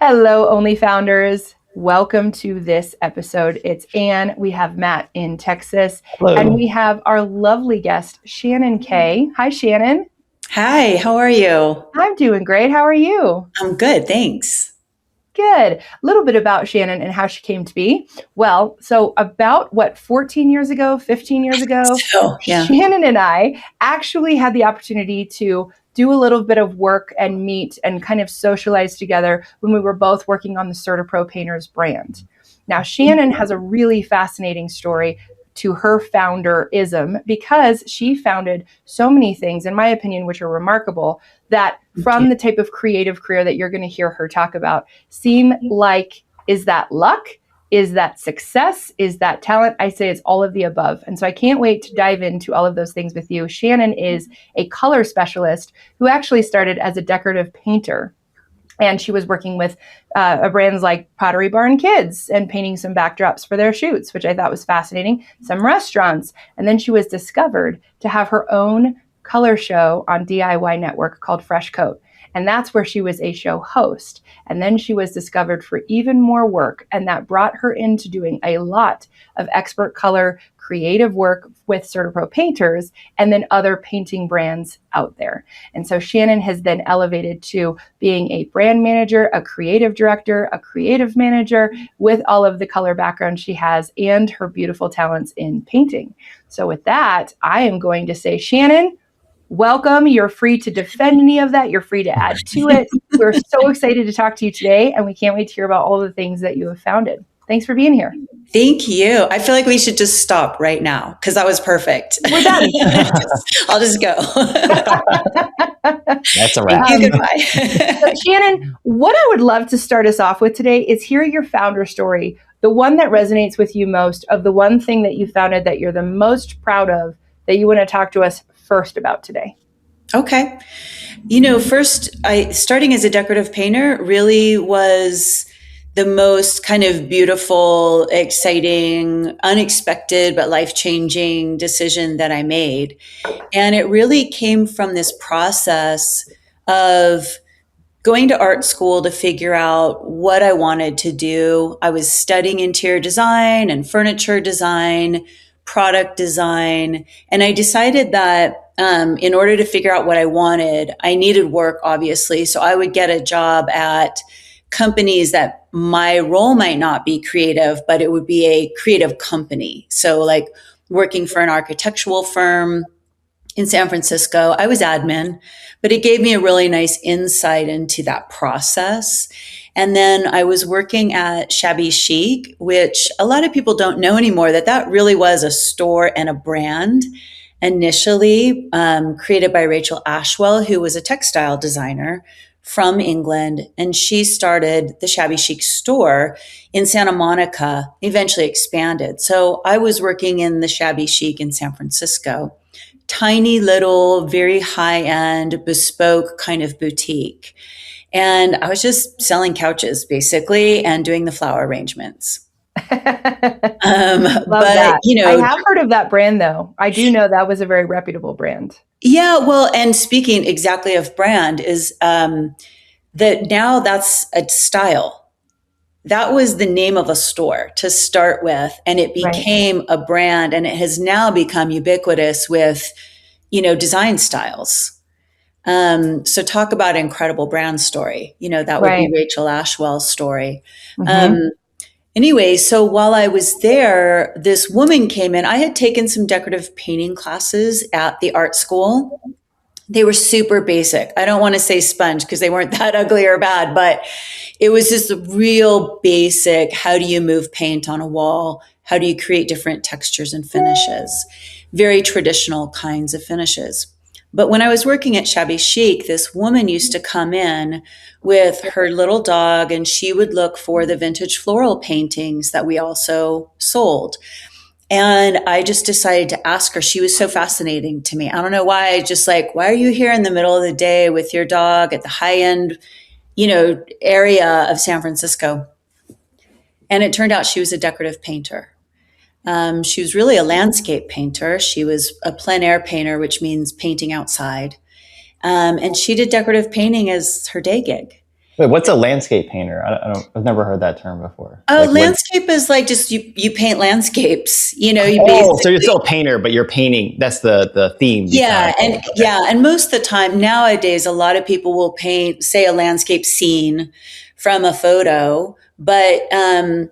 Hello, OnlyFounders. Welcome to this episode. It's Anne. We have Matt in Texas. Hello. And we have our lovely guest, Shannon Kaye. Hi, Shannon. Hi, how are you? I'm doing great. How are you? I'm good, thanks. Good. A little bit about Shannon and how she came to be. Well, so about 14 years ago, 15 years ago, Yeah. Shannon and I actually had the opportunity to do a little bit of work and meet and kind of socialize together when we were both working on the CertaPro Painters brand. Now, Shannon has a really fascinating story to her founderism because she founded so many things, in my opinion, which are remarkable, that from the type of creative career that you're going to hear her talk about seem like, is that luck? Is that success? Is that talent? I say it's all of the above. And so I can't wait to dive into all of those things with you. Shannon is a color specialist who actually started as a decorative painter. And she was working with brands like Pottery Barn Kids and painting some backdrops for their shoots, which I thought was fascinating, some restaurants. And then she was discovered to have her own color show on DIY Network called Fresh Coat. And that's where she was a show host. And then she was discovered for even more work. And that brought her into doing a lot of expert color creative work with CertaPro painters and then other painting brands out there. And so Shannon has then elevated to being a brand manager, a creative director, a creative manager with all of the color background she has and her beautiful talents in painting. So with that, I am going to say, Shannon, welcome. You're free to defend any of that. You're free to add to it. We're so excited to talk to you today, and we can't wait to hear about all the things that you have founded. Thanks for being here. Thank you. I feel like we should just stop right now because that was perfect. We're done. I'll just go. That's a wrap. Thank you, goodbye. So Shannon, what I would love to start us off with today is hear your founder story, the one that resonates with you most, of the one thing that you founded that you're the most proud of that you want to talk to us first about today. Okay. First, starting as a decorative painter really was the most kind of beautiful, exciting, unexpected, but life-changing decision that I made. And it really came from this process of going to art school to figure out what I wanted to do. I was studying interior design and furniture design, product design, and I decided that in order to figure out what I wanted, I needed work, obviously. So I would get a job at companies that my role might not be creative, but it would be a creative company. So like working for an architectural firm in San Francisco, I was admin, but it gave me a really nice insight into that process. And then I was working at Shabby Chic, which a lot of people don't know anymore, that really was a store and a brand initially, created by Rachel Ashwell, who was a textile designer from England. And she started the Shabby Chic store in Santa Monica, eventually expanded. So I was working in the Shabby Chic in San Francisco, tiny little, very high-end, bespoke kind of boutique. And I was just selling couches basically and doing the flower arrangements. Love that. I have heard of that brand though. I do know that was a very reputable brand. Yeah. Well, and speaking exactly of brand is that now that's a style. That was the name of a store to start with. And it became a brand, and it has now become ubiquitous with, design styles. So talk about an incredible brand story. That would be Rachel Ashwell's story. Mm-hmm. Anyway, so while I was there, this woman came in. I had taken some decorative painting classes at the art school. They were super basic. I don't want to say sponge because they weren't that ugly or bad, but it was just a real basic, how do you move paint on a wall? How do you create different textures and finishes? Very traditional kinds of finishes. But when I was working at Shabby Chic, this woman used to come in with her little dog, and she would look for the vintage floral paintings that we also sold. And I just decided to ask her. She was so fascinating to me. I don't know why. I just why are you here in the middle of the day with your dog at the high end, area of San Francisco? And it turned out she was a decorative painter. She was really a landscape painter. She was a plein air painter, which means painting outside. And she did decorative painting as her day gig. Wait, what's a landscape painter? I've never heard that term before. Oh, Like what? landscape is like just you paint landscapes. You know, you Oh, so you're basically still a painter, but you're painting. That's the theme you kind yeah, of go and with. Okay. yeah, and most of the time nowadays, a lot of people will paint, say, a landscape scene from a photo, but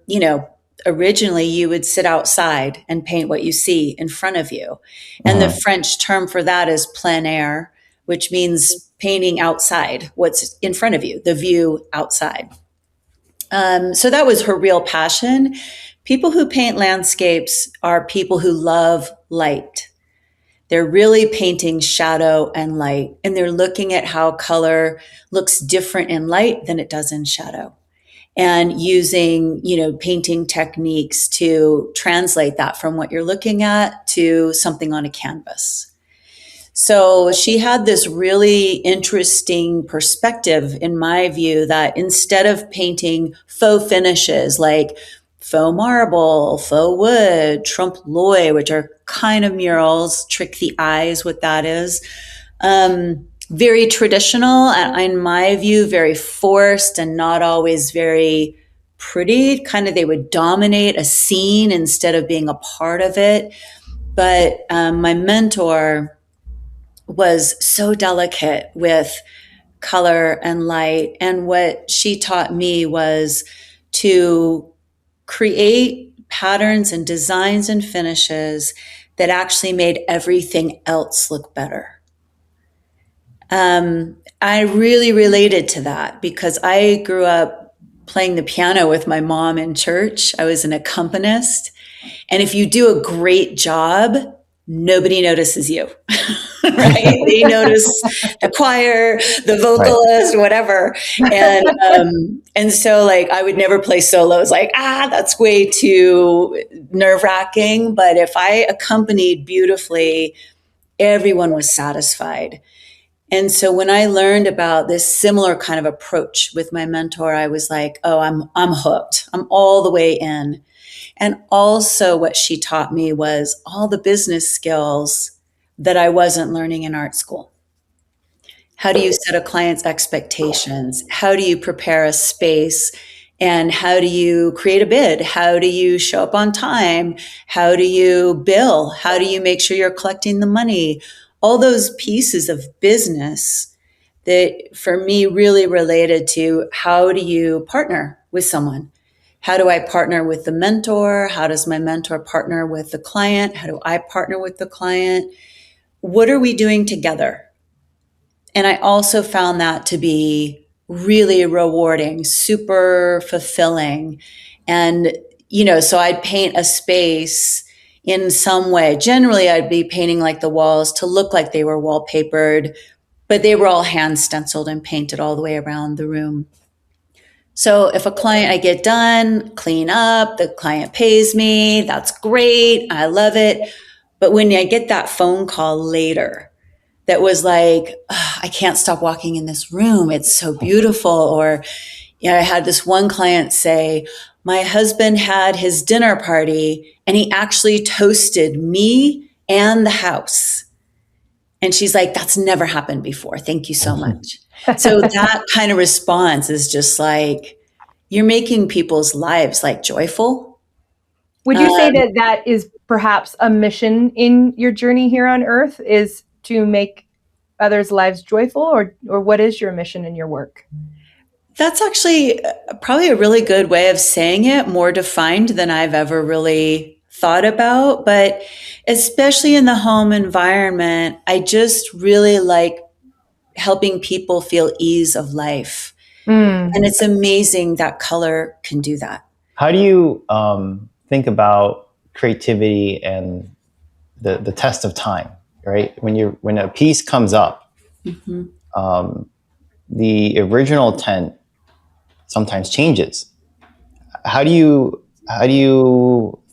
you know, originally you would sit outside and paint what you see in front of you, and the Mhm. French term for that is plein air, which means painting outside, what's in front of you, the view outside. So that was her real passion. People who paint landscapes are people who love light. They're really painting shadow and light, and they're looking at how color looks different in light than it does in shadow, and using, you know, painting techniques to translate that from what you're looking at to something on a canvas. So she had this really interesting perspective, in my view, that instead of painting faux finishes like faux marble, faux wood, trompe l'oeil, which are kind of murals, trick the eye is what that is. Very traditional, and in my view, very forced and not always very pretty. Kind of, they would dominate a scene instead of being a part of it. But my mentor was so delicate with color and light. And what she taught me was to create patterns and designs and finishes that actually made everything else look better. I really related to that because I grew up playing the piano with my mom in church. I was an accompanist. And if you do a great job, nobody notices you, right? They notice the choir, the Right. vocalist, whatever. And so like I would never play solos, like, that's way too nerve wracking. But if I accompanied beautifully, everyone was satisfied. And so when I learned about this similar kind of approach with my mentor, I was like, oh, I'm hooked. I'm all the way in. And also what she taught me was all the business skills that I wasn't learning in art school. How do you set a client's expectations? How do you prepare a space? And how do you create a bid? How do you show up on time? How do you bill? How do you make sure you're collecting the money? All those pieces of business that for me really related to how do you partner with someone? How do I partner with the mentor? How does my mentor partner with the client? How do I partner with the client? What are we doing together? And I also found that to be really rewarding, super fulfilling. And, you know, so I'd paint a space in some way. Generally, I'd be painting like the walls to look like they were wallpapered, but they were all hand stenciled and painted all the way around the room. So if a client I get done, clean up, the client pays me, that's great. I love it. But when I get that phone call later that was like, I can't stop walking in this room. It's so beautiful. Or, you know, I had this one client say, my husband had his dinner party and he actually toasted me and the house. And she's like, that's never happened before. Thank you so much. So that kind of response is just like, you're making people's lives like joyful. Would you say that that is perhaps a mission in your journey here on earth, is to make others' lives joyful, or what is your mission in your work? That's actually probably a really good way of saying it, more defined than I've ever really thought about. But especially in the home environment, I just really like helping people feel ease of life. And it's amazing that color can do that. How do you think about creativity and the test of time? Right, when a piece comes up, the original intent sometimes changes. How do you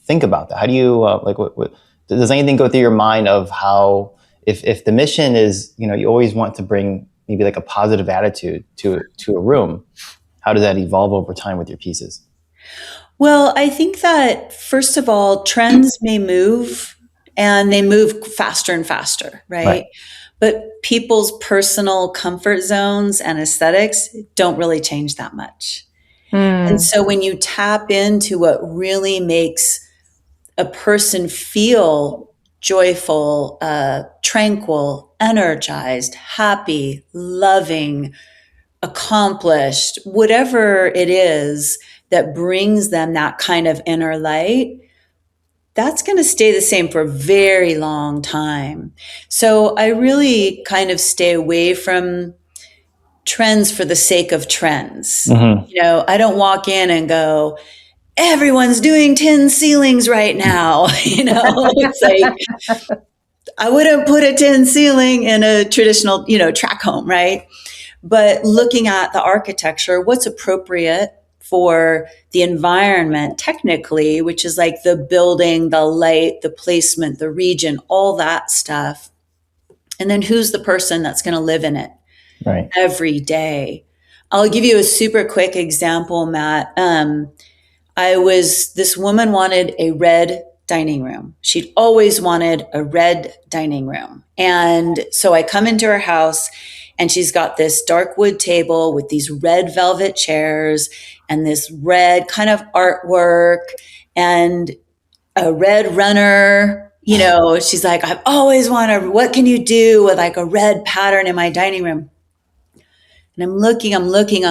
think about that? How do you what does anything go through your mind of how if the mission is, you know, you always want to bring maybe like a positive attitude to a room, how does that evolve over time with your pieces? Well, I think that first of all, trends may move and they move faster and faster, right? Right. but people's personal comfort zones and aesthetics don't really change that much. And so when you tap into what really makes a person feel joyful, tranquil, energized, happy, loving, accomplished, whatever it is that brings them that kind of inner light, that's going to stay the same for a very long time. So I really kind of stay away from trends for the sake of trends. I don't walk in and go, everyone's doing tin ceilings right now. It's like, I wouldn't put a tin ceiling in a traditional, track home, right? But looking at the architecture, what's appropriate for the environment technically, which is like the building, the light, the placement, the region, all that stuff. And then who's the person that's going to live in it every day? I'll give you a super quick example, Matt. This woman wanted a red dining room. She'd always wanted a red dining room. And so I come into her house and she's got this dark wood table with these red velvet chairs and this red kind of artwork and a red runner. She's like, I've always wanted, what can you do with like a red pattern in my dining room? And I'm looking, I'm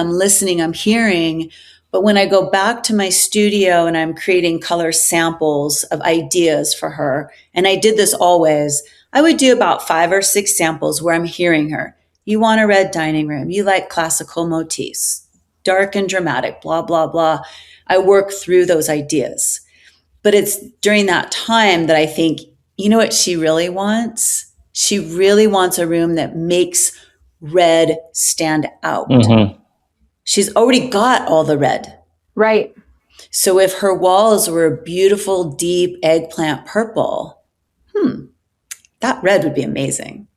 listening, I'm hearing. But when I go back to my studio and I'm creating color samples of ideas for her, and I did this always, I would do about 5 or 6 samples where I'm hearing her. You want a red dining room. You like classical motifs, dark and dramatic, blah, blah, blah. I work through those ideas. But it's during that time that I think, you know what she really wants? She really wants a room that makes red stand out. She's already got all the red. Right. So if her walls were a beautiful, deep eggplant purple, that red would be amazing.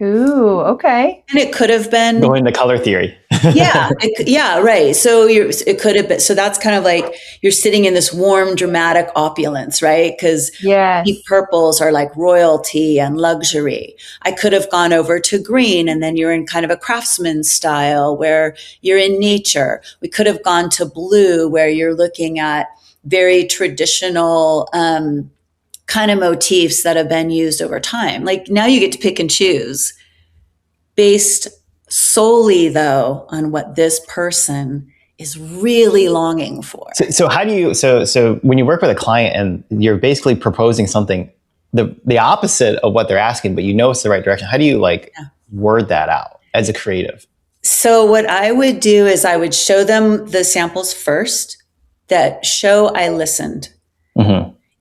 Ooh, okay. And it could have been going the color theory. Yeah, right. So it could have been. So that's kind of like you're sitting in this warm, dramatic opulence, right? Because deep purples are like royalty and luxury. I could have gone over to green, and then you're in kind of a craftsman style where you're in nature. We could have gone to blue, where you're looking at very traditional kind of motifs that have been used over time. Like now you get to pick and choose based solely though on what this person is really longing for. So how do you, so when you work with a client and you're basically proposing something, the opposite of what they're asking, but it's the right direction, how do you word that out as a creative? So what I would do is I would show them the samples first that show I listened.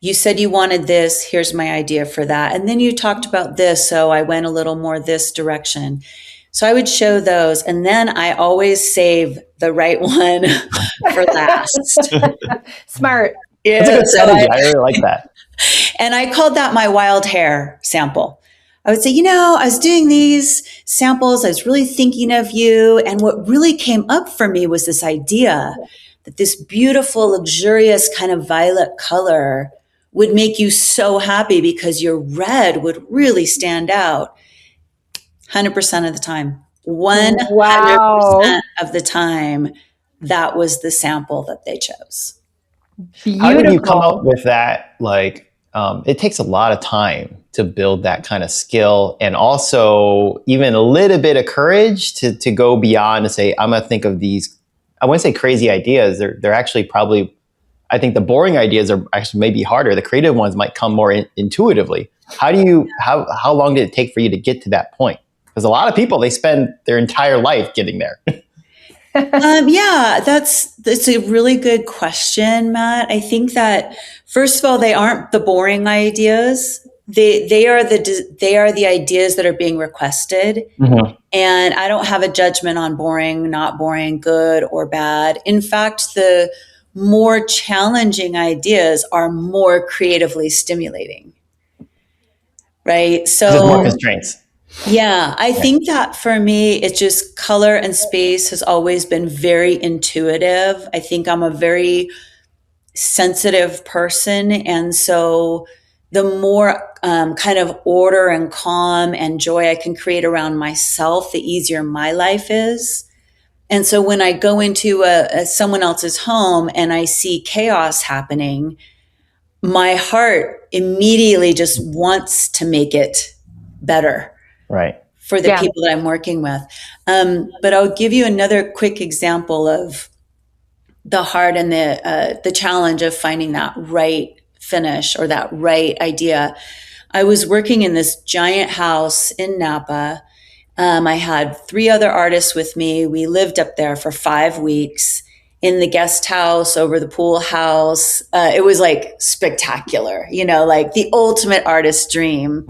You said you wanted this. Here's my idea for that. And then you talked about this. So I went a little more this direction. So I would show those. And then I always save the right one for last. Smart. Yeah, that's a good strategy. I really like that. And I called that my wild hair sample. I would say, I was doing these samples. I was really thinking of you. And what really came up for me was this idea that this beautiful, luxurious kind of violet color would make you so happy because your red would really stand out 100% of the time. 100% of the time, that was the sample that they chose. Beautiful. How did you come up with that? It takes a lot of time to build that kind of skill, and also even a little bit of courage to go beyond and say, I'm going to think of these, I wouldn't say crazy ideas. They're actually probably, I think the boring ideas are actually maybe harder. The creative ones might come more intuitively. How long did it take for you to get to that point? Because a lot of people, they spend their entire life getting there. That's a really good question, Matt. I think that first of all, they aren't the boring ideas. They are the ideas that are being requested. And I don't have a judgment on boring, not boring, good or bad. In fact, the more challenging ideas are more creatively stimulating. Right? So there's more constraints. Yeah, I think that for me, it's just color and space has always been very intuitive. I think I'm a very sensitive person. And so the more kind of order and calm and joy I can create around myself, the easier my life is. And so when I go into someone else's home and I see chaos happening, my heart immediately just wants to make it better. Right. For the people that I'm working with. But I'll give you another quick example of the heart and the challenge of finding that right finish or that right idea. I was working in this giant house in Napa. I had 3 other artists with me. We lived up there for 5 weeks in the guest house over the pool house. It was like spectacular, like the ultimate artist dream.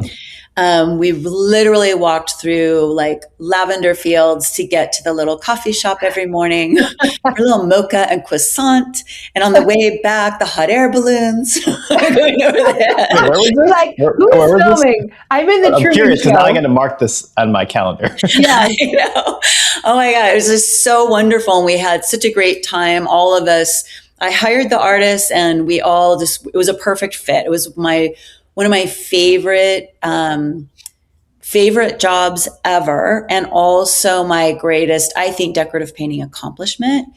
We literally walked through like lavender fields to get to the little coffee shop every morning, our little mocha and croissant. And on the way back, the hot air balloons going over there. Where was this? Like, who's filming? I'm in the I'm curious because show. now I'm going to mark this on my calendar. Yeah. I know. Oh my God. It was just so wonderful. And we had such a great time. All of us, I hired the artists and we all it was a perfect fit. It was one of my favorite jobs ever, and also my greatest, I think, decorative painting accomplishment.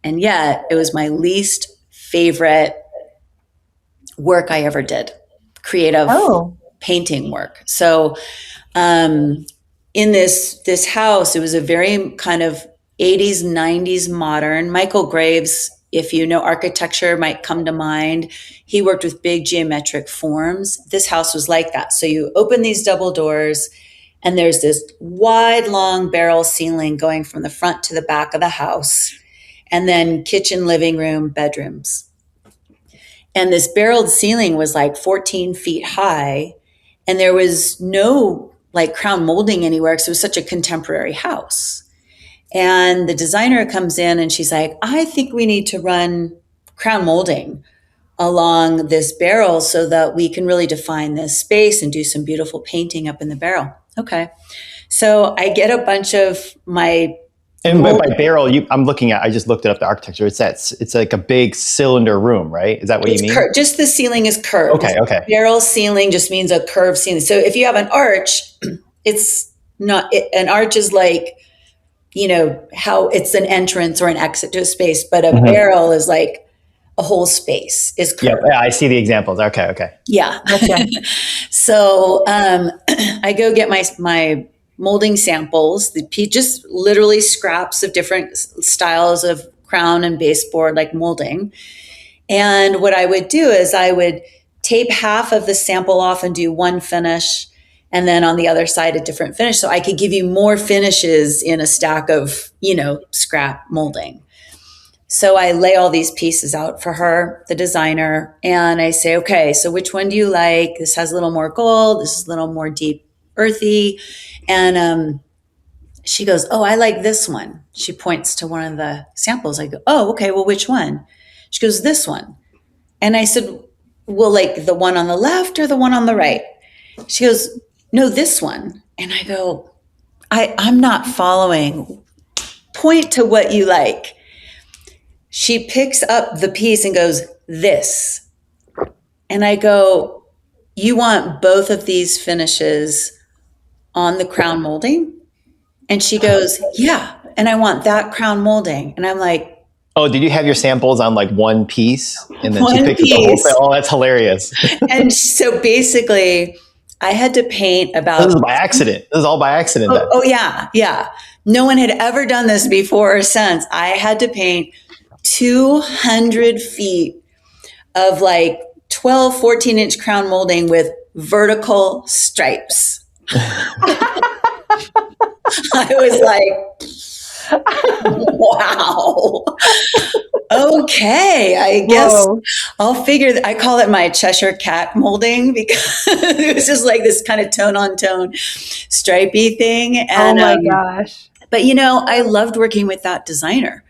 And yet it was my least favorite work I ever did, creative painting work. So in this house, it was a very kind of 80s, 90s modern. Michael Graves, if you know architecture, might come to mind. He worked with big geometric forms. This house was like that. So you open these double doors and there's this wide, long barrel ceiling going from the front to the back of the house, and then kitchen, living room, bedrooms. And this barreled ceiling was like 14 feet high, and there was no like crown molding anywhere because it was such a contemporary house. And the designer comes in and she's like, I think we need to run crown molding along this barrel so that we can really define this space and do some beautiful painting up in the barrel. Okay. So I get a bunch of my... And by barrel, I'm looking at, I just looked it up, the architecture. It's like a big cylinder room, right? Is that what you mean? Just the ceiling is curved. Okay. Barrel ceiling just means a curved ceiling. So if you have an arch, it's not, an arch is like, how it's an entrance or an exit to a space, but a barrel is like a whole space is curved. Yeah, I see the examples. Okay. Yeah. Okay. So I go get my molding samples, just literally scraps of different styles of crown and baseboard, like molding. And what I would do is I would tape half of the sample off and do one finish, and then on the other side, a different finish. So I could give you more finishes in a stack of, scrap molding. So I lay all these pieces out for her, the designer, and I say, okay, so which one do you like? This has a little more gold. This is a little more deep, earthy. And she goes, oh, I like this one. She points to one of the samples. I go, oh, okay, well, which one? She goes, this one. And I said, well, like the one on the left or the one on the right? She goes, no, this one. And I go, I'm not following. Point to what you like. She picks up the piece and goes, this. And I go, you want both of these finishes on the crown molding? And she goes, yeah. And I want that crown molding. And I'm like, oh, did you have your samples on like one piece? And then she picked up the whole thing? Oh, that's hilarious. And so basically, I had to paint about... This is by accident. This is all by accident. Oh, yeah. No one had ever done this before or since. I had to paint 200 feet of like 12, 14-inch crown molding with vertical stripes. I was like, wow. Okay, I guess I'll figure that. I call it my Cheshire cat molding because it was just like this kind of tone on tone stripey thing. And, oh my gosh. But I loved working with that designer.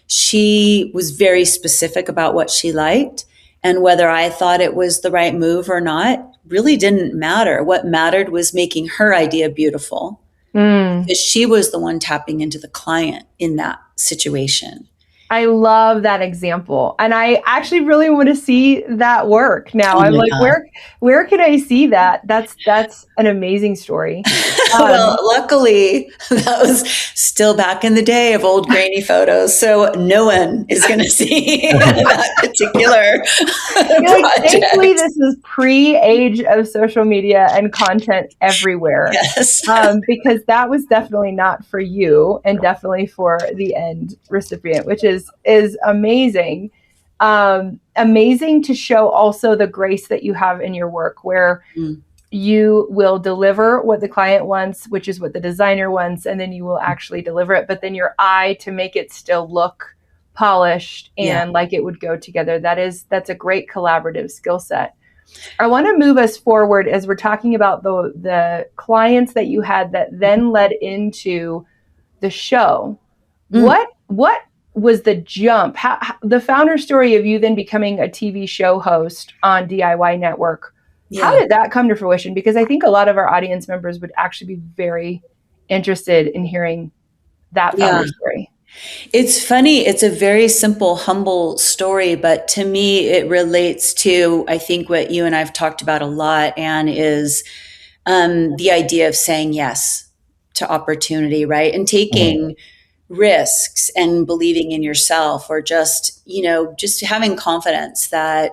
She was very specific about what she liked, and whether I thought it was the right move or not really didn't matter. What mattered was making her idea beautiful, because she was the one tapping into the client in that situation. I love that example. And I actually really want to see that work now. Oh I'm my like, God. where can I see that? That's an amazing story. Well, luckily, that was still back in the day of old grainy photos. So no one is going to see that particular You're like, thankfully, project. this is pre-age of social media and content everywhere. Yes. Because that was definitely not for you and definitely for the end recipient, which is amazing. Amazing to show also the grace that you have in your work where Mm. you will deliver what the client wants, which is what the designer wants, and then you will actually deliver it. But then your eye to make it still look polished Yeah. and like it would go together. That's a great collaborative skill set. I want to move us forward as we're talking about the clients that you had that then led into the show. Mm. What was the jump? How the founder story of you then becoming a TV show host on DIY Network? How Yeah. did that come to fruition? Because I think a lot of our audience members would actually be very interested in hearing that Yeah. founder story. It's funny. It's a very simple, humble story, but to me, it relates to, I think, what you and I've talked about a lot, and is the idea of saying yes to opportunity, right? And taking risks and believing in yourself, or just, just having confidence that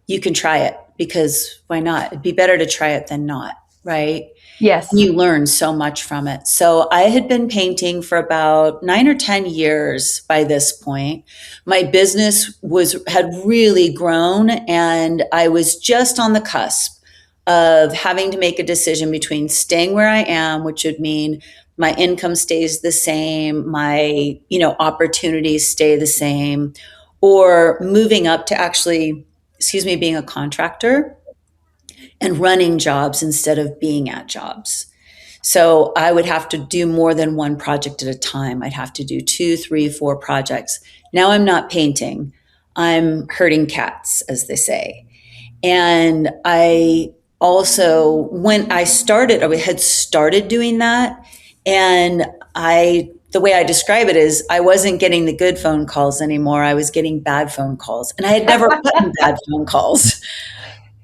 you can try it, because why not? It'd be better to try it than not, right? Yes. You learn so much from it. So I had been painting for about 9 or 10 years by this point. My business had really grown, and I was just on the cusp of having to make a decision between staying where I am, which would mean my income stays the same, my, opportunities stay the same, or moving up to actually, being a contractor and running jobs instead of being at jobs. So I would have to do more than one project at a time. I'd have to do 2, 3, 4 projects. Now I'm not painting. I'm herding cats, as they say. And I also, when I had started doing that, and the way I describe it is I wasn't getting the good phone calls anymore. I was getting bad phone calls. And I had never gotten bad phone calls,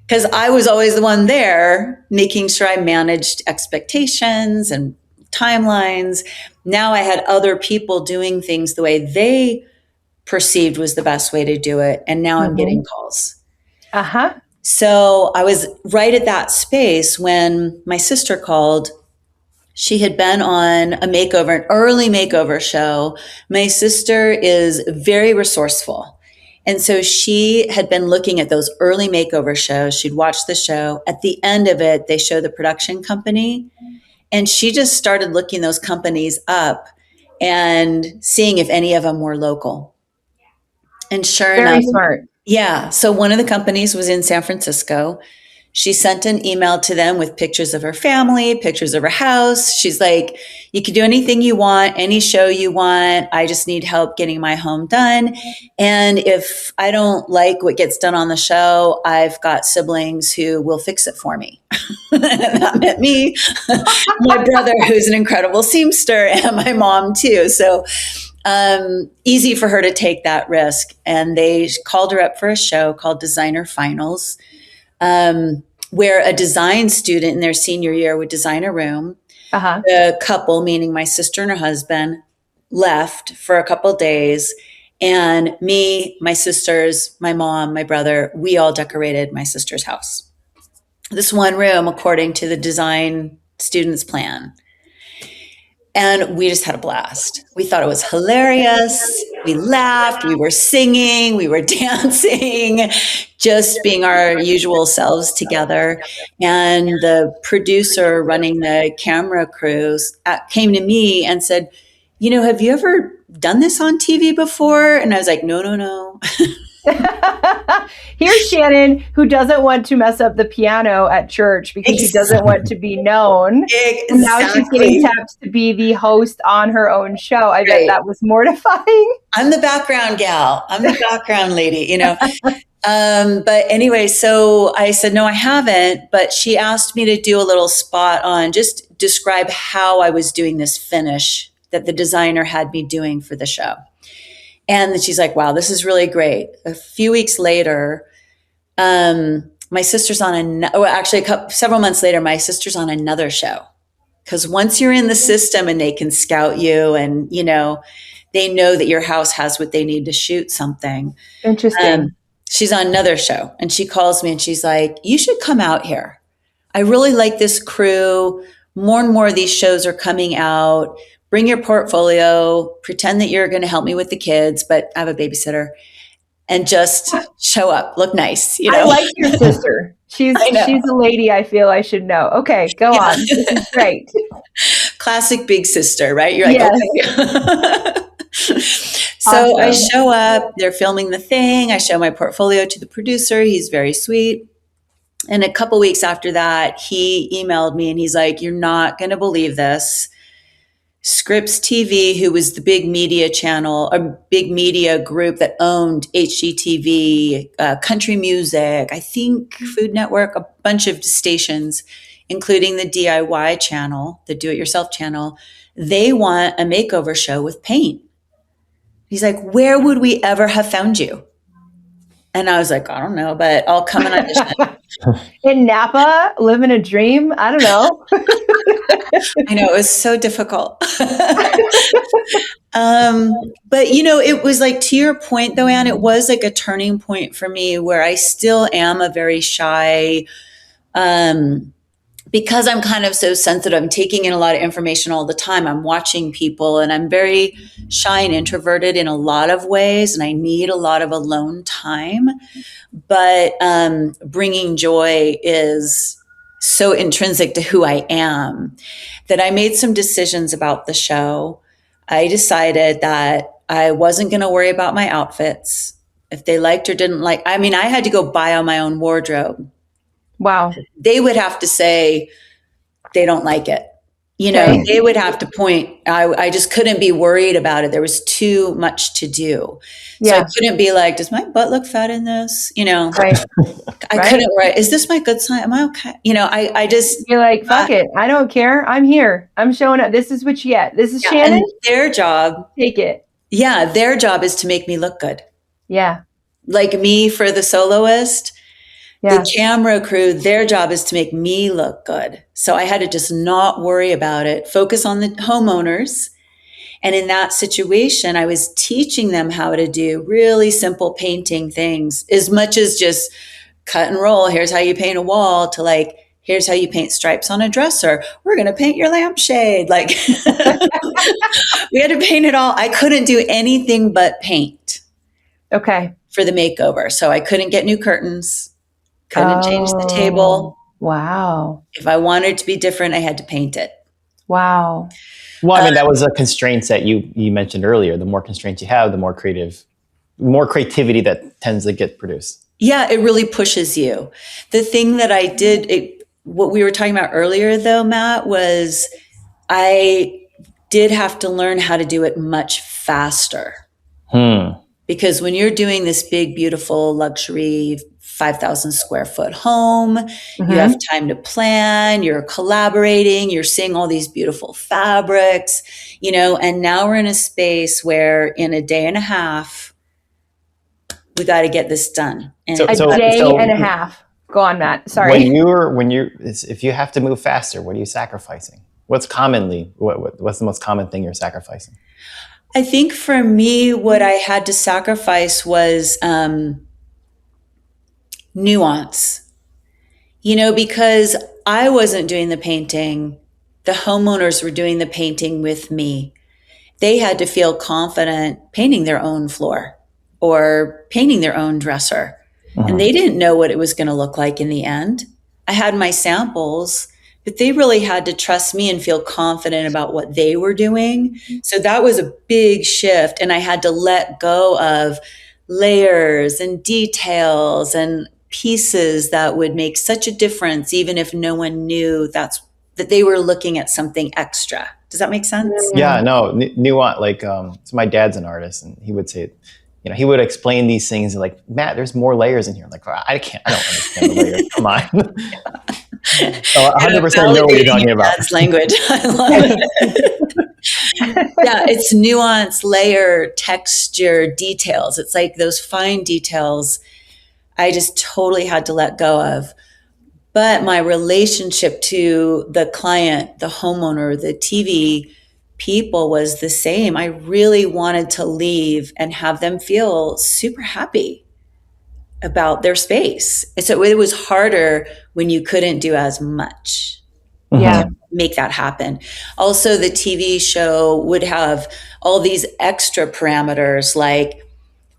because I was always the one there making sure I managed expectations and timelines. Now I had other people doing things the way they perceived was the best way to do it. And now I'm getting calls. Uh-huh. So I was right at that space when my sister called. She had been on an early makeover show. My sister is very resourceful. And so she had been looking at those early makeover shows. She'd watched the show. At the end of it, they show the production company. And she just started looking those companies up and seeing if any of them were local. And sure enough, Very smart. yeah. So one of the companies was in San Francisco. She sent an email to them with pictures of her family, pictures of her house. She's like, you can do anything you want, any show you want. I just need help getting my home done. And if I don't like what gets done on the show, I've got siblings who will fix it for me. That meant me, my brother, who's an incredible seamster, and my mom too. So easy for her to take that risk. And they called her up for a show called Designer Finals, where a design student in their senior year would design a room. Uh-huh. The couple, meaning my sister and her husband, left for a couple of days. And me, my sisters, my mom, my brother, we all decorated my sister's house. This one room, according to the design student's plan. And we just had a blast. We thought it was hilarious. We laughed, we were singing, we were dancing, just being our usual selves together. And the producer running the camera crews came to me and said, have you ever done this on TV before? And I was like, no. Here's Shannon, who doesn't want to mess up the piano at church because she doesn't want to be known. Exactly. And now she's getting tapped to be the host on her own show. I bet that was mortifying. I'm the background gal. I'm the background lady, But anyway, so I said, no, I haven't. But she asked me to do a little spot on just describe how I was doing this finish that the designer had me doing for the show. And then she's like, wow, this is really great. A few weeks later, my sister's on several months later, my sister's on another show. Because once you're in the system and they can scout you and, they know that your house has what they need to shoot something. Interesting. She's on another show and she calls me and she's like, you should come out here. I really like this crew. More and more of these shows are coming out. Bring your portfolio, pretend that you're going to help me with the kids, but I have a babysitter, and just show up, look nice. I like your sister. She's a lady I feel I should know. Okay, go on. This is great. Classic big sister, right? You're like, okay. So awesome. I show up, they're filming the thing. I show my portfolio to the producer. He's very sweet. And a couple weeks after that, he emailed me and he's like, you're not going to believe this. Scripps TV, who was the big media channel, a big media group that owned HGTV, country music, I think Food Network, a bunch of stations, including the DIY channel, the do-it-yourself channel, they want a makeover show with paint. He's like, where would we ever have found you? And I was like, I don't know, but I'll come and audition. In Napa, living a dream? I don't know. I know, it was so difficult. But, it was like, to your point though, Anne, it was like a turning point for me where I still am a very shy, because I'm kind of so sensitive. I'm taking in a lot of information all the time. I'm watching people and I'm very shy and introverted in a lot of ways. And I need a lot of alone time, but bringing joy is so intrinsic to who I am that I made some decisions about the show. I decided that I wasn't going to worry about my outfits. If they liked or didn't like, I had to go buy on my own wardrobe. Wow. They would have to say they don't like it. They would have to point. I just couldn't be worried about it. There was too much to do. So I couldn't be like, does my butt look fat in this? Right. I couldn't write, is this my good sign? Am I okay? I just. You're like, fuck it. I don't care. I'm here. I'm showing up. This is what you get. This is Shannon. And their job. Take it. Yeah. Their job is to make me look good. Yeah. Like me for the soloist. Yeah. The camera crew, their job is to make me look good. So I had to just not worry about it, focus on the homeowners. And in that situation, I was teaching them how to do really simple painting things, as much as just cut and roll. Here's how you paint a wall, to like, here's how you paint stripes on a dresser. We're going to paint your lampshade. Like we had to paint it all. I couldn't do anything but paint. Okay. For the makeover. So I couldn't get new curtains. Couldn't change the table. Wow. If I wanted to be different, I had to paint it. Wow. Well, that was a constraint that you mentioned earlier. The more constraints you have, the more creativity that tends to get produced. Yeah, it really pushes you. The thing that I did, what we were talking about earlier though, Matt, was I did have to learn how to do it much faster. Because when you're doing this big, beautiful luxury 5,000 square foot home, you have time to plan, you're collaborating, you're seeing all these beautiful fabrics, and now we're in a space where in a day and a half, we got to get this done. And a day and a half. Go on, Matt. Sorry. If you have to move faster, what are you sacrificing? What's the most common thing you're sacrificing? I think for me, what I had to sacrifice was nuance, because I wasn't doing the painting. The homeowners were doing the painting with me. They had to feel confident painting their own floor or painting their own dresser. And they didn't know what it was going to look like in the end. I had my samples, but they really had to trust me and feel confident about what they were doing. So that was a big shift. And I had to let go of layers and details and pieces that would make such a difference, even if no one knew that they were looking at something extra. Does that make sense? Yeah, no, nuance. Like, so my dad's an artist, and he would say, he would explain these things like, Matt, there's more layers in here. I'm like, I don't understand the layers. Come on. So 100% know what you're talking about. That's language. I love it. Yeah, it's nuance, layer, texture, details. It's like those fine details I just totally had to let go of. But my relationship to the client, the homeowner, the TV people was the same. I really wanted to leave and have them feel super happy about their space. And so it was harder when you couldn't do as much Yeah. to make that happen. Also, the TV show would have all these extra parameters, like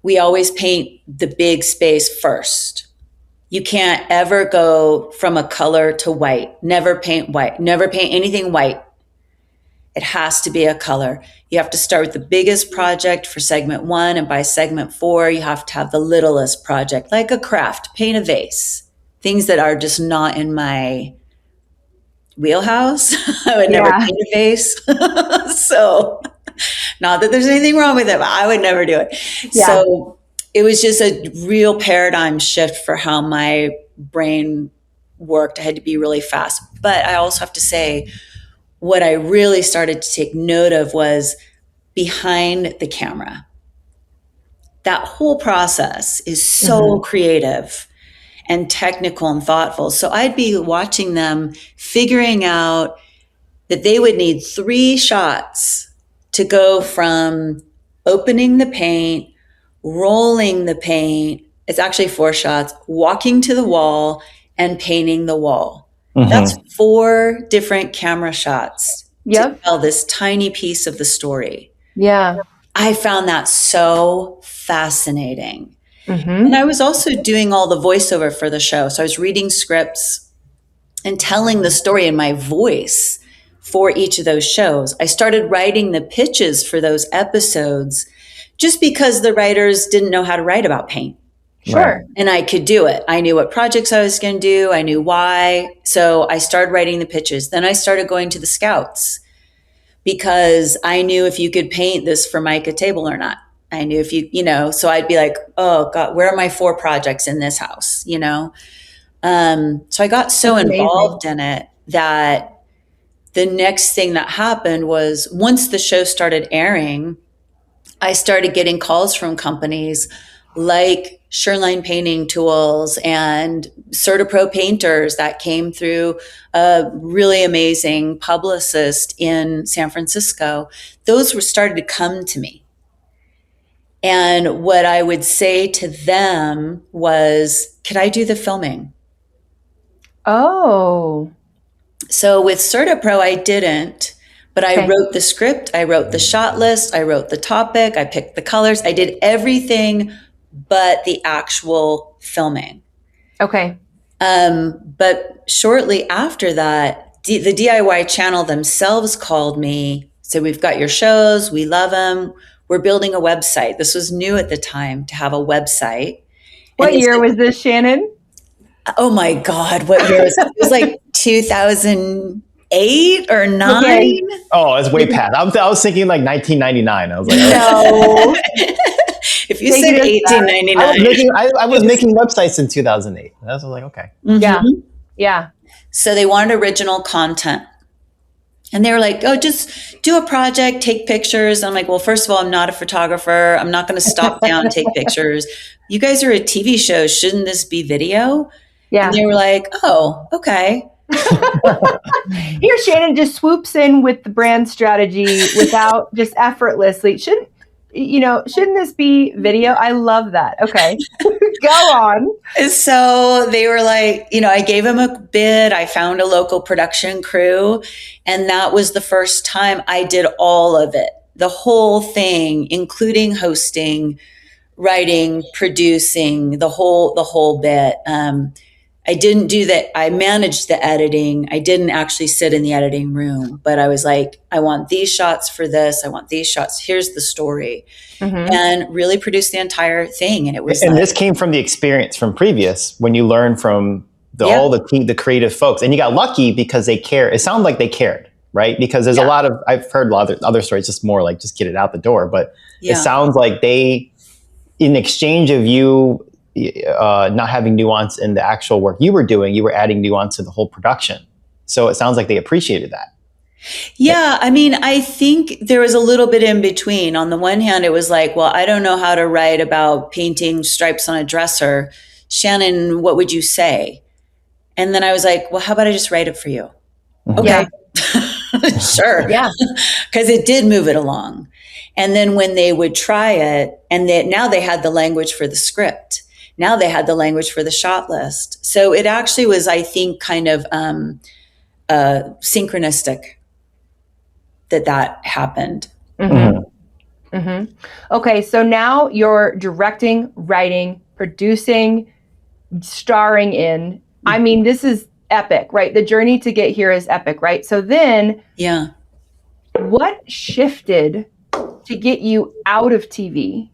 we always paint the big space first. You can't ever go from a color to white. Never paint white. Never paint anything white. It has to be a color. You have to start with the biggest project for segment 1, and by segment 4, you have to have the littlest project, like a craft, paint a vase. Things that are just not in my wheelhouse. I would never paint a vase. So, not that there's anything wrong with it, but I would never do it. Yeah. So it was just a real paradigm shift for how my brain worked. I had to be really fast. But I also have to say, what I really started to take note of was behind the camera. That whole process is so creative and technical and thoughtful. So I'd be watching them figuring out that they would need 3 shots to go from opening the paint, rolling the paint. It's actually 4 shots, walking to the wall and painting the wall. That's 4 different camera shots to tell this tiny piece of the story. Yeah. I found that so fascinating. And I was also doing all the voiceover for the show. So I was reading scripts and telling the story in my voice for each of those shows. I started writing the pitches for those episodes just because the writers didn't know how to write about paint. Sure. And I could do it. I knew what projects I was going to do. I knew why. So I started writing the pitches. Then I started going to the scouts because I knew if you could paint this for Micah table or not. I knew if you know, so I'd be like, oh God, where are my 4 projects in this house? You know? So I got so involved in it that the next thing that happened was once the show started airing, I started getting calls from companies like Shoreline Painting Tools and CertaPro painters that came through a really amazing publicist in San Francisco. Those were started to come to me. And what I would say to them was, could I do the filming? Oh. So with CertaPro, I didn't. But I wrote the script, I wrote the shot list, I wrote the topic, I picked the colors, I did everything but the actual filming. Okay. But shortly after that, the DIY channel themselves called me, said, we've got your shows, we love them, we're building a website. This was new at the time to have a website. What year was this, Shannon? Oh my God, what year was it? It was like 2008 or 9. Okay. Oh, it's way past. I was thinking like 1999. I was like, no. If you said 1899, I was making websites in 2008. I was like, okay. Yeah, yeah. So they wanted original content, and they were like, "Oh, just do a project, take pictures." And I'm like, "Well, first of all, I'm not a photographer. I'm not going to stop down and take pictures. You guys are a TV show. Shouldn't this be video?" Yeah. And they were like, "Oh, okay." Here, Shannon just swoops in with the brand strategy without just effortlessly. Shouldn't this be video? I love that. Okay. Go on. So they were like, I gave them a bid. I found a local production crew. And that was the first time I did all of it, the whole thing, including hosting, writing, producing, the whole bit. I didn't do that. I managed the editing. I didn't actually sit in the editing room, but I was like, I want these shots for this. I want these shots. Here's the story. And really produced the entire thing. And it was this came from the experience from previous when you learn from all the creative folks, and you got lucky because they care. It sounded like they cared, right? Because there's a lot of, I've heard a lot of other stories, just more like just get it out the door. But it sounds like they, in exchange of you, not having nuance in the actual work you were doing, you were adding nuance to the whole production. So it sounds like they appreciated that. Yeah, I mean, I think there was a little bit in between. On the one hand, it was like, well, I don't know how to write about painting stripes on a dresser. Shannon, what would you say? And then I was like, well, how about I just write it for you? Mhm. Okay. Yeah. Sure. Yeah. Because it did move it along. And then when they would try it, and now they had the language for the script. Now they had the language for the shot list. So it actually was, I think, kind of synchronistic that happened. Mm-hmm. Mm-hmm. Okay, so now you're directing, writing, producing, starring in. I mean, this is epic, right? The journey to get here is epic, right? So then, Yeah. what shifted to get you out of TV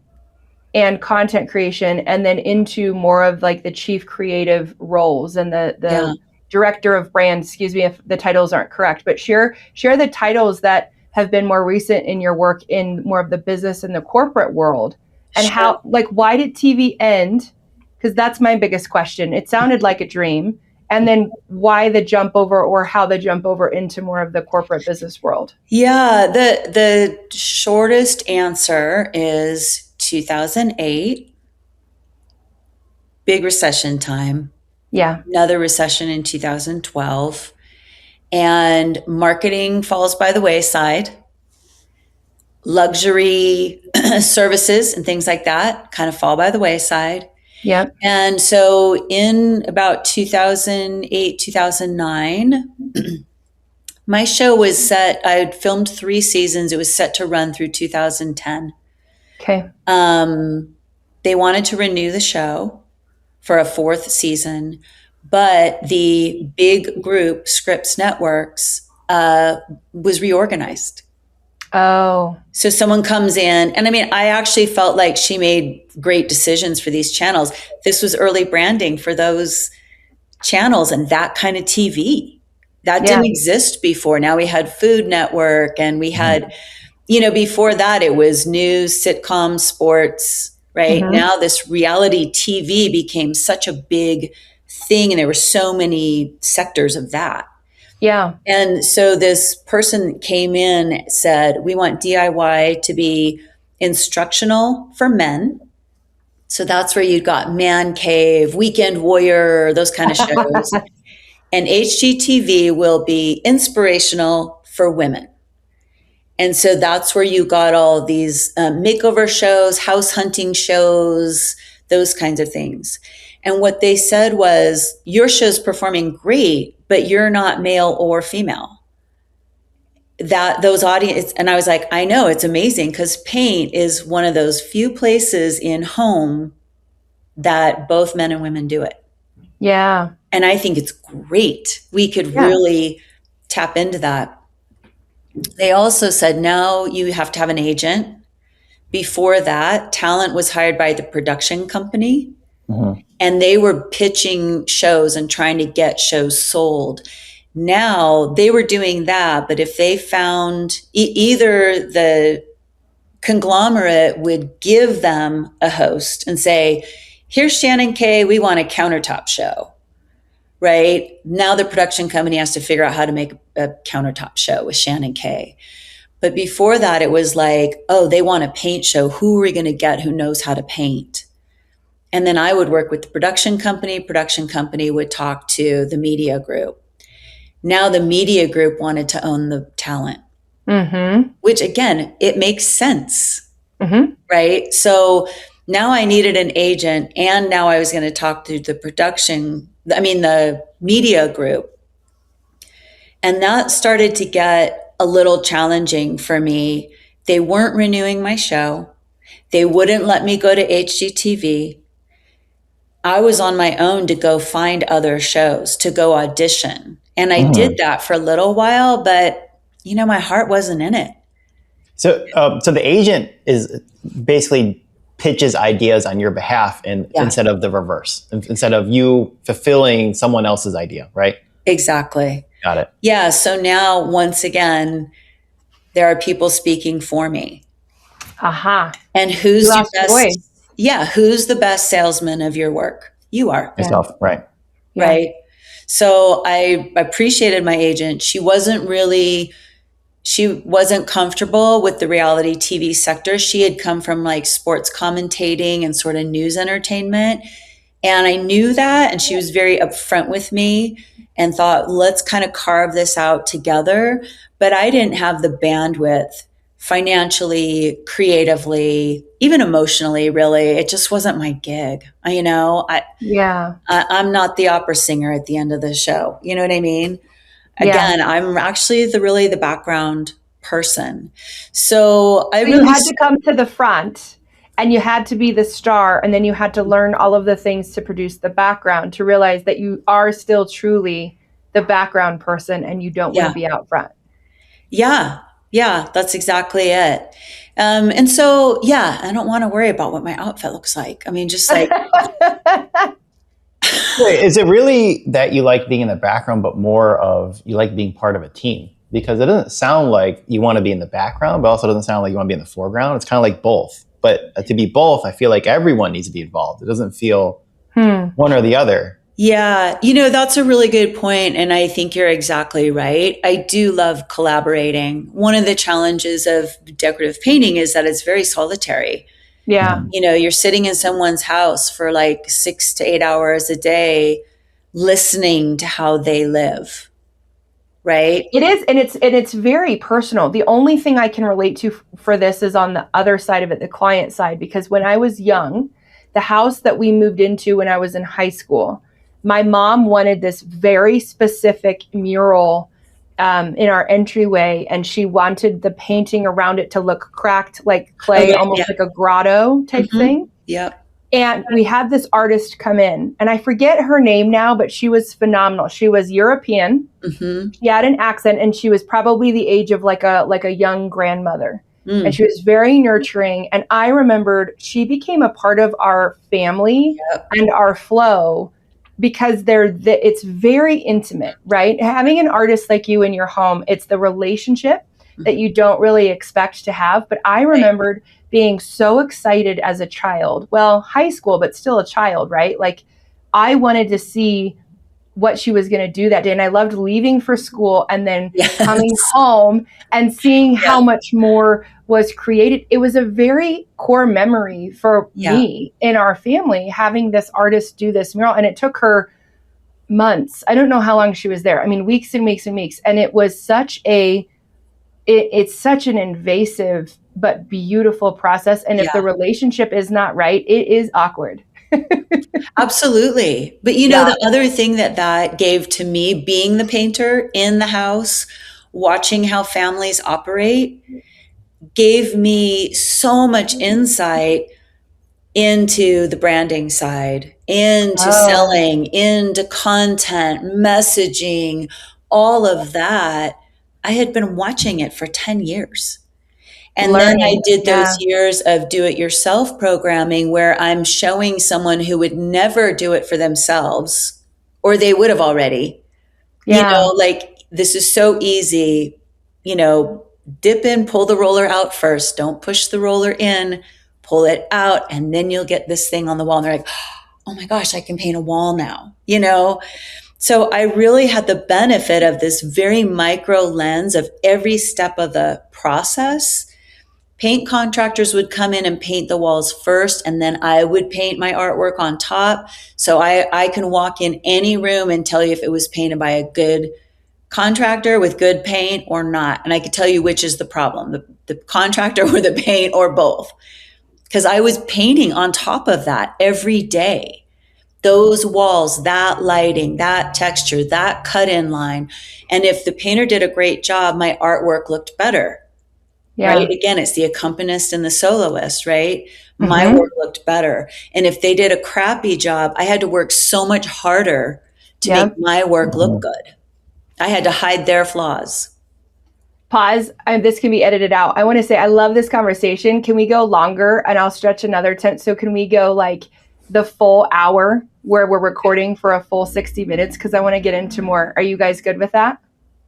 and content creation and then into more of like the chief creative roles and the director of brand? Excuse me if the titles aren't correct, but share the titles that have been more recent in your work in more of the business and the corporate world, and how, like, why did TV end? Because that's my biggest question. It sounded like a dream. And then why the jump over, or how the jump over into more of the corporate business world? Yeah, the shortest answer is 2008, big recession time. Yeah. Another recession in 2012, and marketing falls by the wayside. Luxury services and things like that kind of fall by the wayside. Yep. And so in about 2008, 2009, my show was set, I had filmed 3 seasons. It was set to run through 2010. Okay. They wanted to renew the show for a 4th season, but the big group, Scripps Networks, was reorganized. Oh. So someone comes in, and I mean, I actually felt like she made great decisions for these channels. This was early branding for those channels and that kind of TV. That didn't exist before. Now we had Food Network, and we had, before that it was news, sitcoms, sports, right? Mm-hmm. Now this reality TV became such a big thing, and there were so many sectors of that. Yeah. And so this person came in, said, we want DIY to be instructional for men. So that's where you got Man Cave, Weekend Warrior, those kind of shows. And HGTV will be inspirational for women. And so that's where you got all these makeover shows, house hunting shows, those kinds of things. And what they said was, your show's performing great, but you're not male or female. Those audience, and I was like, I know, it's amazing, because paint is one of those few places in home that both men and women do it. Yeah. And I think it's great. We could really tap into that. They also said, now you have to have an agent. Before that, talent was hired by the production company. Mm-hmm. And they were pitching shows and trying to get shows sold. Now they were doing that, but if they found either the conglomerate would give them a host and say, here's Shannon Kaye, we want a countertop show, right? Now the production company has to figure out how to make a countertop show with Shannon Kaye. But before that, it was like, oh, they want a paint show. Who are we going to get who knows how to paint? And then I would work with the production company would talk to the media group. Now the media group wanted to own the talent, which again, it makes sense, right? So now I needed an agent, and now I was going to talk to the media group. And that started to get a little challenging for me. They weren't renewing my show. They wouldn't let me go to HGTV. I was on my own to go find other shows, to go audition. And I did that for a little while, but my heart wasn't in it. So the agent is basically pitches ideas on your behalf, instead of the reverse, instead of you fulfilling someone else's idea, right? Exactly. Got it. Yeah. So now, once again, there are people speaking for me. Aha. And who's your best voice? Yeah. Who's the best salesman of your work? You are. Yourself. Right. Right. So I appreciated my agent. She wasn't really she wasn't comfortable with the reality TV sector. She had come from like sports commentating and sort of news entertainment. And I knew that. And she was very upfront with me and thought, let's kind of carve this out together. But I didn't have the bandwidth financially, creatively, even emotionally, really. It just wasn't my gig. I'm not the opera singer at the end of the show. You know what I mean? Again, I'm actually the background person. So you had to come to the front and you had to be the star, and then you had to learn all of the things to produce the background to realize that you are still truly the background person and you don't want to be out front. Yeah, that's exactly it. And so, I don't want to worry about what my outfit looks like. I mean, just like... Is it really that you like being in the background, but more of you like being part of a team? Because it doesn't sound like you want to be in the background, but also doesn't sound like you want to be in the foreground. It's kind of like both. But to be both, I feel like everyone needs to be involved. It doesn't feel one or the other. Yeah, that's a really good point. And I think you're exactly right. I do love collaborating. One of the challenges of decorative painting is that it's very solitary. Yeah. You're sitting in someone's house for like 6 to 8 hours a day, listening to how they live. Right. It is. And it's very personal. The only thing I can relate to for this is on the other side of it, the client side, because when I was young, the house that we moved into when I was in high school, my mom wanted this very specific mural in our entryway, and she wanted the painting around it to look cracked like clay, almost like a grotto type thing. Yep. And we had this artist come in, and I forget her name now, but she was phenomenal. She was European. She had an accent, and she was probably the age of like a young grandmother. And she was very nurturing. And I remembered she became a part of our family and our flow, because it's very intimate, right? Having an artist like you in your home, it's the relationship that you don't really expect to have. But I remembered being so excited as a child, well, high school, but still a child, right? Like I wanted to see what she was going to do that day. And I loved leaving for school and then coming home and seeing how much more was created. It was a very core memory for me in our family, having this artist do this mural. And it took her months. I don't know how long she was there. I mean, weeks and weeks and weeks. And it was it's such an invasive but beautiful process. And if the relationship is not right, it is awkward. Absolutely. But the other thing that gave to me, being the painter in the house, watching how families operate, gave me so much insight into the branding side, into selling, into content, messaging, all of that. I had been watching it for 10 years. And then I did those years of do-it-yourself programming where I'm showing someone who would never do it for themselves, or they would have already, like this is so easy, dip in, pull the roller out first. Don't push the roller in, pull it out, and then you'll get this thing on the wall. And they're like, oh my gosh, I can paint a wall now, So I really had the benefit of this very micro lens of every step of the process. Paint contractors would come in and paint the walls first, and then I would paint my artwork on top. So I can walk in any room and tell you if it was painted by a good contractor with good paint or not. And I could tell you which is the problem, the contractor or the paint or both. Because I was painting on top of that every day. Those walls, that lighting, that texture, that cut-in line. And if the painter did a great job, my artwork looked better. Right? Again, it's the accompanist and the soloist, right? My work looked better. And if they did a crappy job, I had to work so much harder to make my work look good. I had to hide their flaws. Pause. This can be edited out. I want to say, I love this conversation. Can we go longer? And I'll stretch another 10. So can we go like the full hour where we're recording for a full 60 minutes? Because I want to get into more. Are you guys good with that?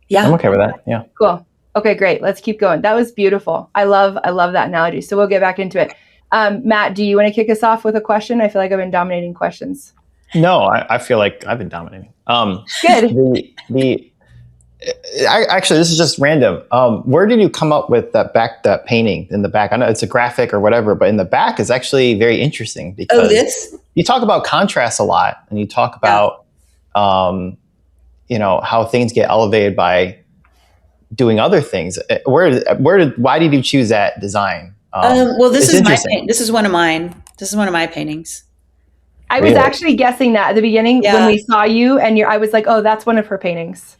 Yeah. I'm okay with that. Yeah. Cool. Okay, great. Let's keep going. That was beautiful. I love that analogy. So we'll get back into it. Matt, do you want to kick us off with a question? I feel like I've been dominating questions. No, I feel like I've been dominating. Good. Actually, this is just random. Where did you come up with that painting in the back? I know it's a graphic or whatever, but in the back is actually very interesting because this? you talk about contrast a lot, and you talk about, how things get elevated by doing other things. Why did you choose that design? Well, this it's is interesting. this is one of mine. This is one of my paintings. I was actually guessing that at the beginning when we saw you, and I was like, oh, that's one of her paintings.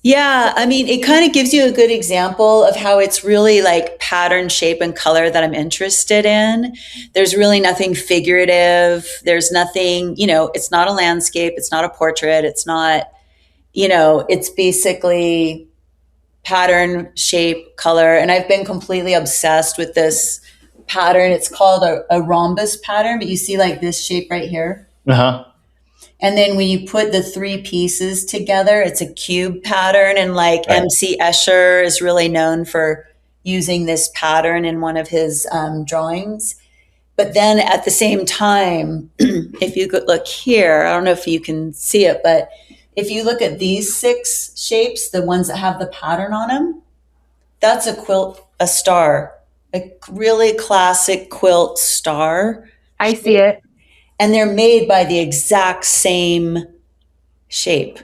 Yeah, I mean, it kind of gives you a good example of how it's really like pattern, shape, and color that I'm interested in. There's really nothing figurative. There's nothing, it's not a landscape. It's not a portrait. It's not, it's basically pattern, shape, color. And I've been completely obsessed with this pattern. It's called a rhombus pattern, but you see like this shape right here. Uh-huh. And then when you put the three pieces together, it's a cube pattern. And like Right. MC Escher is really known for using this pattern in one of his drawings. But then at the same time, if you could look here, I don't know if you can see it, but if you look at these 6 shapes, the ones that have the pattern on them, that's a quilt, a star, a really classic quilt star. I see it. And they're made by the exact same shape.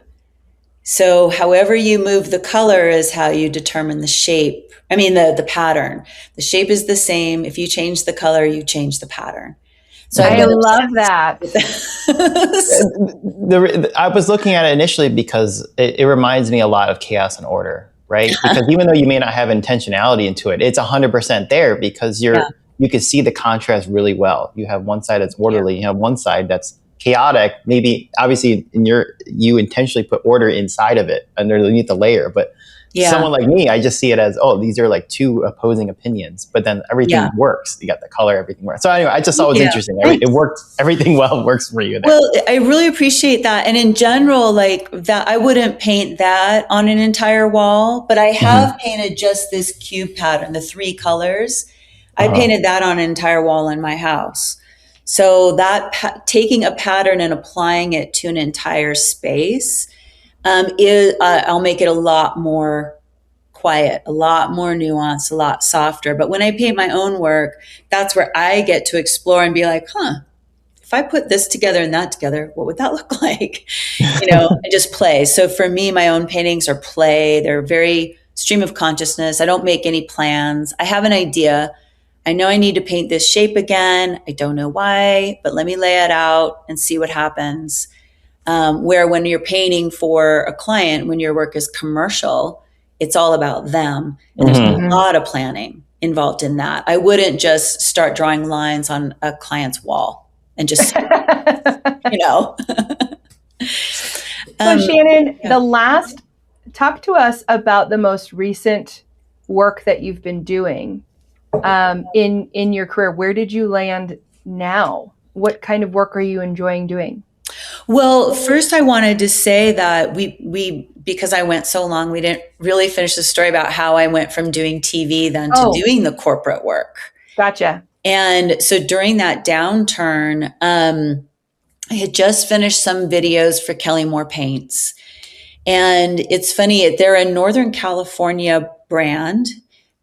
So however you move the color is how you determine the shape. I mean, the pattern. The shape is the same. If you change the color, you change the pattern. So I love that. I was looking at it initially because it reminds me a lot of chaos and order, right? Because even though you may not have intentionality into it, it's 100% there because you can see the contrast really well. You have one side that's orderly, you have one side that's chaotic. Maybe obviously you intentionally put order inside of it underneath the layer, but someone like me, I just see it as, these are like 2 opposing opinions, but then everything works. You got the color, everything works. So anyway, I just thought it was interesting. It worked. Everything works for you there. Well, I really appreciate that. And in general, like that, I wouldn't paint that on an entire wall, but I have painted just this cube pattern, the 3 colors. I painted that on an entire wall in my house. So that taking a pattern and applying it to an entire space I'll make it a lot more quiet, a lot more nuanced, a lot softer. But when I paint my own work, that's where I get to explore and be like, if I put this together and that together, what would that look like? I just play. So for me, my own paintings are play. They're very stream of consciousness. I don't make any plans. I have an idea. I know I need to paint this shape again. I don't know why, but let me lay it out and see what happens. Where when you're painting for a client, when your work is commercial, it's all about them. And there's a lot of planning involved in that. I wouldn't just start drawing lines on a client's wall and just, So Shannon, talk to us about the most recent work that you've been doing in your career. Where did you land now? What kind of work are you enjoying doing? Well, first I wanted to say that we because I went so long, we didn't really finish the story about how I went from doing TV then to doing the corporate work. Gotcha. And so during that downturn, I had just finished some videos for Kelly Moore Paints. And it's funny, they're a Northern California brand.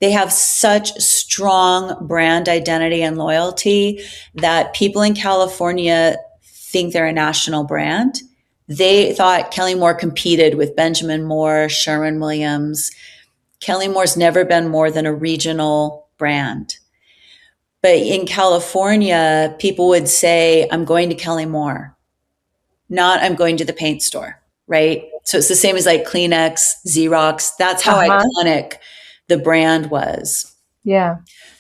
They have such strong brand identity and loyalty that people in California think they're a national brand. They thought Kelly Moore competed with Benjamin Moore, Sherwin-Williams. Kelly Moore's never been more than a regional brand. But in California, people would say, I'm going to Kelly Moore, not I'm going to the paint store, right? So it's the same as like Kleenex, Xerox. That's how iconic the brand was. Yeah.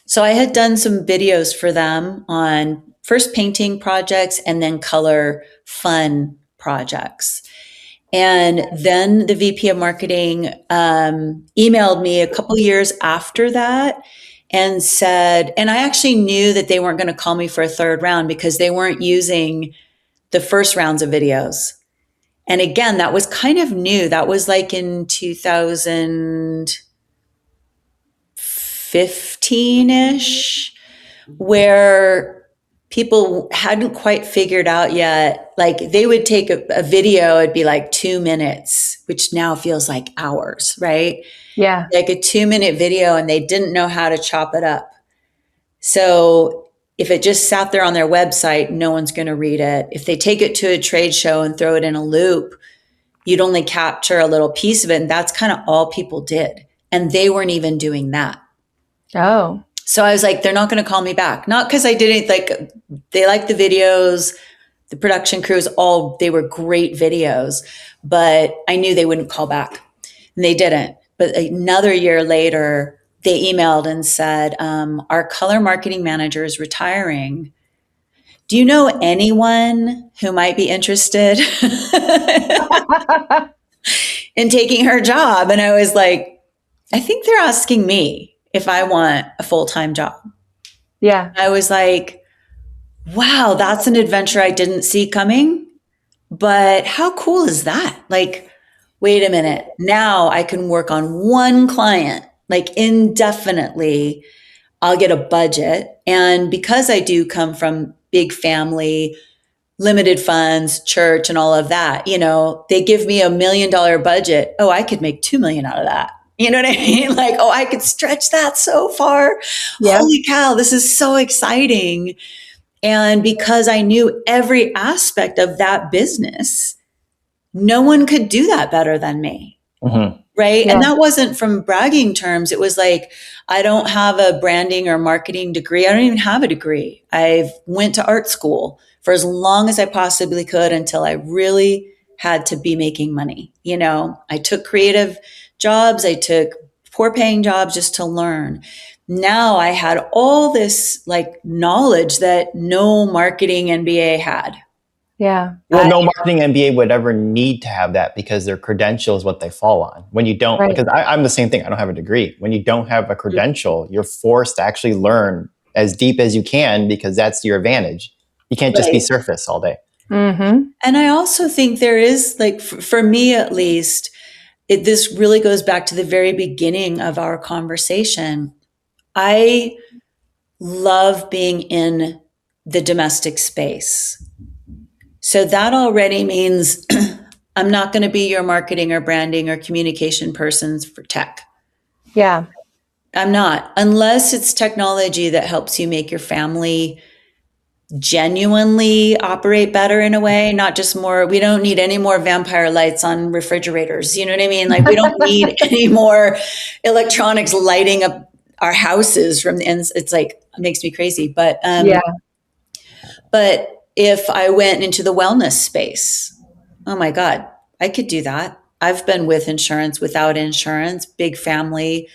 So I had done some videos for them on first painting projects and then color fun projects. And then the VP of marketing emailed me a couple years after that and said, and I actually knew that they weren't going to call me for a third round because they weren't using the first rounds of videos. And again, that was kind of new. That was like in 2015-ish, where people hadn't quite figured out yet. Like they would take a video, it'd be like 2 minutes, which now feels like hours, right? Yeah. Like a 2-minute video, and they didn't know how to chop it up. So if it just sat there on their website, no one's going to read it. If they take it to a trade show and throw it in a loop, you'd only capture a little piece of it. And that's kind of all people did. And they weren't even doing that. Oh. So I was like, they're not going to call me back. Not because I didn't like, they liked the videos, the production crews, they were great videos, but I knew they wouldn't call back, and they didn't. But another year later, they emailed and said, our color marketing manager is retiring. Do you know anyone who might be interested in taking her job? And I was like, I think they're asking me if I want a full-time job. Yeah. I was like, wow, that's an adventure I didn't see coming. But how cool is that? Like, wait a minute. Now I can work on one client, like indefinitely. I'll get a budget. And because I do come from big family, limited funds, church, and all of that, they give me $1 million budget. Oh, I could make 2 million out of that. You know what I mean? Like, oh, I could stretch that so far. Yeah. Holy cow, this is so exciting. And because I knew every aspect of that business, no one could do that better than me. Mm-hmm. Right. Yeah. And that wasn't from bragging terms. It was like, I don't have a branding or marketing degree. I don't even have a degree. I went to art school for as long as I possibly could until I really had to be making money. I took creative jobs. I took poor paying jobs just to learn. Now I had all this like knowledge that no marketing MBA had. Yeah. Well, no marketing MBA would ever need to have that because their credential is what they fall on. When you don't, right. Because I'm the same thing. I don't have a degree. When you don't have a credential, you're forced to actually learn as deep as you can because that's your advantage. You can't just be surface all day. Mm-hmm. And I also think there is like, for me at least, this really goes back to the very beginning of our conversation. I love being in the domestic space. So that already means I'm not going to be your marketing or branding or communication persons for tech. Yeah. I'm not, unless it's technology that helps you make your family genuinely operate better in a way, not just more. We don't need any more vampire lights on refrigerators. You know what I mean? Like we don't need any more electronics lighting up our houses from the ends. It's like, it makes me crazy. But, but if I went into the wellness space, oh my God, I could do that. I've been with insurance, without insurance, big family,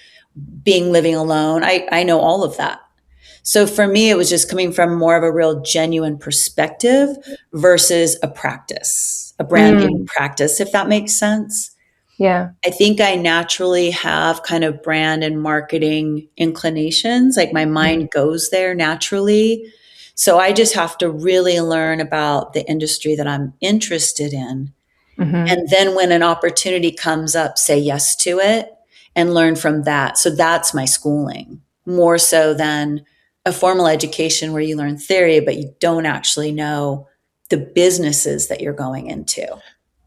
living alone. I know all of that. So for me, it was just coming from more of a real genuine perspective versus a practice, a branding practice, if that makes sense. Yeah. I think I naturally have kind of brand and marketing inclinations. Like my mind goes there naturally. So I just have to really learn about the industry that I'm interested in. Mm-hmm. And then when an opportunity comes up, say yes to it and learn from that. So that's my schooling, more so than a formal education where you learn theory, but you don't actually know the businesses that you're going into.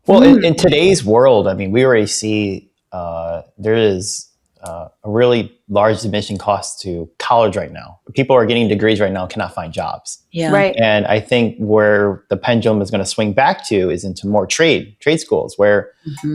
Well, in today's world, I mean, we already see there is a really large admission cost to college right now. People are getting degrees right now, cannot find jobs. Yeah. Right. And I think where the pendulum is going to swing back to is into more trade schools, where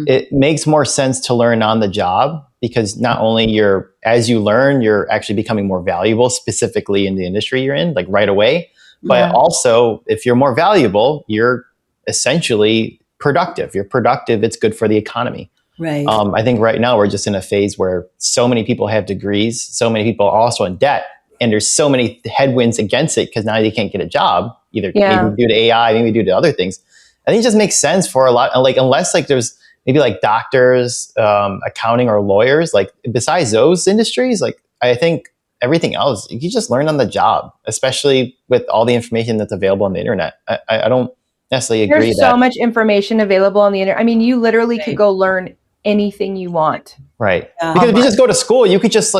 it makes more sense to learn on the job, because not only as you learn, you're actually becoming more valuable specifically in the industry you're in, like right away. But also, if you're more valuable, you're essentially productive. You're productive. It's good for the economy. Right. I think right now we're just in a phase where so many people have degrees, so many people are also in debt, and there's so many headwinds against it because now they can't get a job, either maybe due to AI, maybe due to other things. I think it just makes sense for a lot, like unless like there's maybe like doctors, accounting, or lawyers, like besides those industries, like I think everything else, you just learn on the job, especially with all the information that's available on the internet. I don't necessarily agree. There's so much information available on the internet. I mean, you literally could go learn anything you want. Right. Because if you just go to school, you can just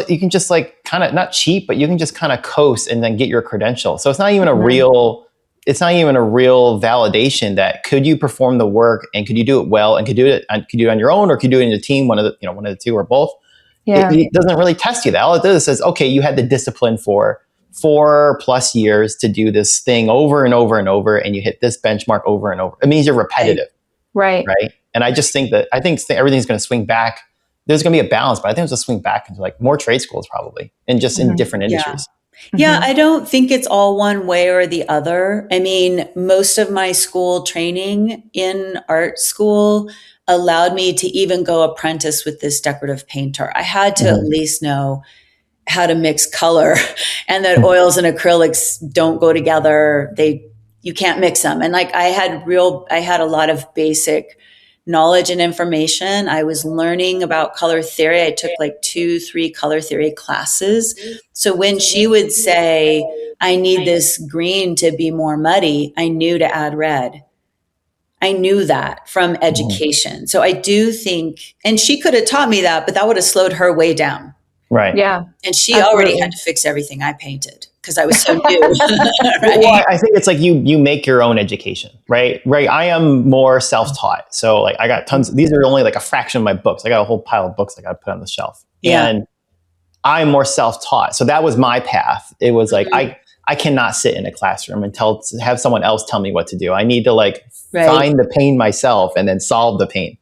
kind of not cheat, but you can just kind of coast and then get your credential. So it's not even a real validation that could you perform the work and could you do it well and could you do it on your own or could you do it in a team, one of the two or both. Yeah. It doesn't really test you that. All it does is says, okay, you had the discipline for 4+ years to do this thing over and over and over, and you hit this benchmark over and over. It means you're repetitive. Right. And I just think everything's going to swing back. There's going to be a balance, but I think it's going to swing back into like more trade schools probably, and just in different industries. Yeah, I don't think it's all one way or the other. I mean, most of my school training in art school allowed me to even go apprentice with this decorative painter. I had to at least know how to mix color and that oils and acrylics don't go together. You can't mix them. And like I had a lot of basic knowledge and information. I was learning about color theory. I took like 2-3 color theory classes. So when she would say, I need this green to be more muddy, I knew to add red. I knew that from education. So I do think, and she could have taught me that, but that would have slowed her way down. Right. Yeah. And she already had to fix everything I painted because I was so new. Right? Well, I think it's like you make your own education, right? Right. I am more self-taught. So like I got tons, these are only like a fraction of my books. I got a whole pile of books I got to put on the shelf. Yeah. And I'm more self-taught. So that was my path. It was like, I cannot sit in a classroom and have someone else tell me what to do. I need to like find the pain myself and then solve the pain.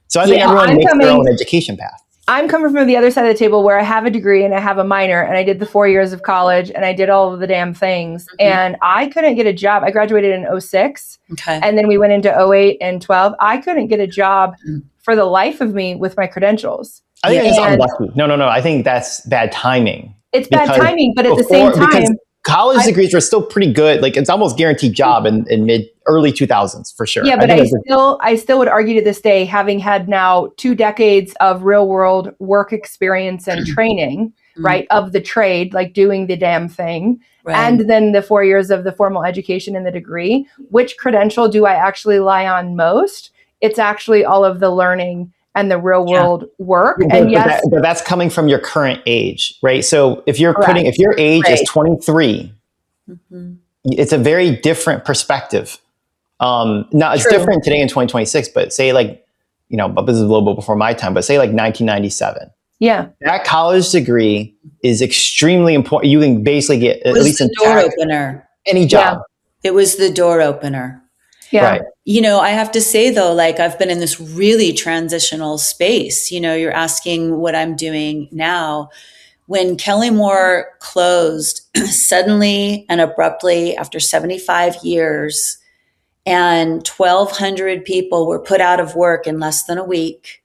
So I think everyone makes their own education path. I'm coming from the other side of the table where I have a degree and I have a minor and I did the 4 years of college and I did all of the damn things and I couldn't get a job. I graduated in 2006 and then we went into 2008 and 2012. I couldn't get a job for the life of me with my credentials. I think it's unlucky. No. I think that's bad timing. It's bad timing, but at the same time, college degrees were still pretty good. Like it's almost guaranteed job in early 2000s for sure. Yeah, but I still would argue to this day, having had now 2 decades of real world work experience and training, right, of the trade, like doing the damn thing, and then the 4 years of the formal education and the degree, which credential do I actually rely on most? It's actually all of the learning and the real world work. And but that's coming from your current age, right? So if your age is 23, it's a very different perspective. Now it's different today in 2026, but say like, but this is a little bit before my time, but say like 1997. Yeah. That college degree is extremely important. You can basically get at least the door opener. Any job. Yeah. It was the door opener. Yeah. Right. I have to say though, like I've been in this really transitional space. You're asking what I'm doing now. When Kelly Moore closed suddenly and abruptly after 75 years and 1,200 people were put out of work in less than a week,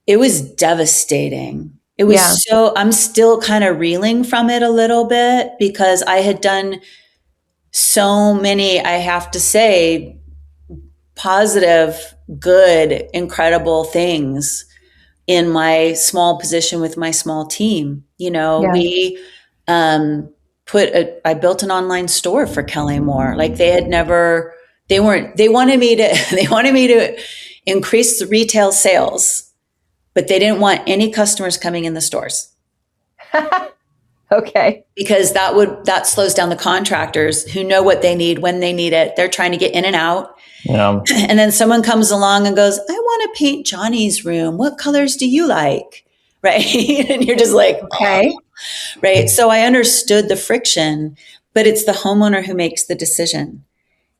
it was devastating. It was I'm still kind of reeling from it a little bit because I had done so many, I have to say, positive, good, incredible things in my small position with my small team. We I built an online store for Kelly Moore. Like they wanted me to increase the retail sales, but they didn't want any customers coming in the stores. Okay. Because that slows down the contractors who know what they need when they need it. They're trying to get in and out. Yeah. And then someone comes along and goes, I want to paint Johnny's room. What colors do you like? Right. And you're just like, okay. Right. So I understood the friction, but it's the homeowner who makes the decision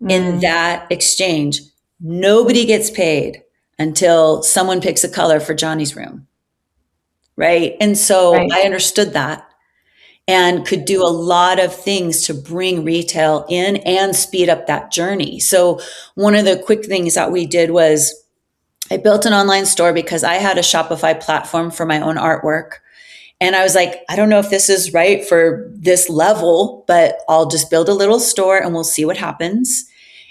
in that exchange. Nobody gets paid until someone picks a color for Johnny's room. Right. And so I understood that. And could do a lot of things to bring retail in and speed up that journey. So one of the quick things that we did was I built an online store because I had a Shopify platform for my own artwork. And I was like, I don't know if this is right for this level, but I'll just build a little store and we'll see what happens.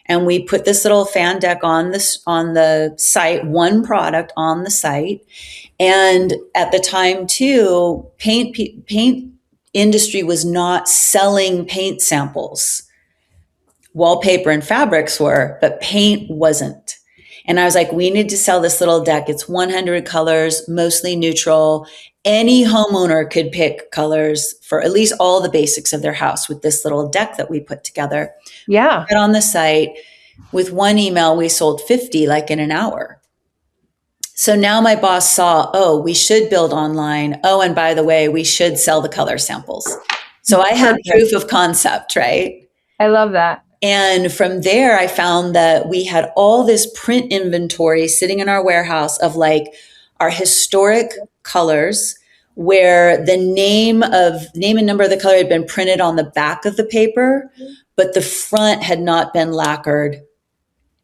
And we put this little fan deck on the site, one product on the site. And at the time too, paint industry was not selling paint samples. Wallpaper and fabrics were, but paint wasn't. And I was like, we need to sell this little deck. It's 100 colors, mostly neutral. Any homeowner could pick colors for at least all the basics of their house with this little deck that we put together. Yeah. Got on the site. With one email, we sold 50 like in an hour. So now my boss saw, oh, we should build online. Oh, and by the way, we should sell the color samples. So I had proof of concept, right? I love that. And from there, I found that we had all this print inventory sitting in our warehouse of like our historic colors, where the name and number of the color had been printed on the back of the paper, but the front had not been lacquered.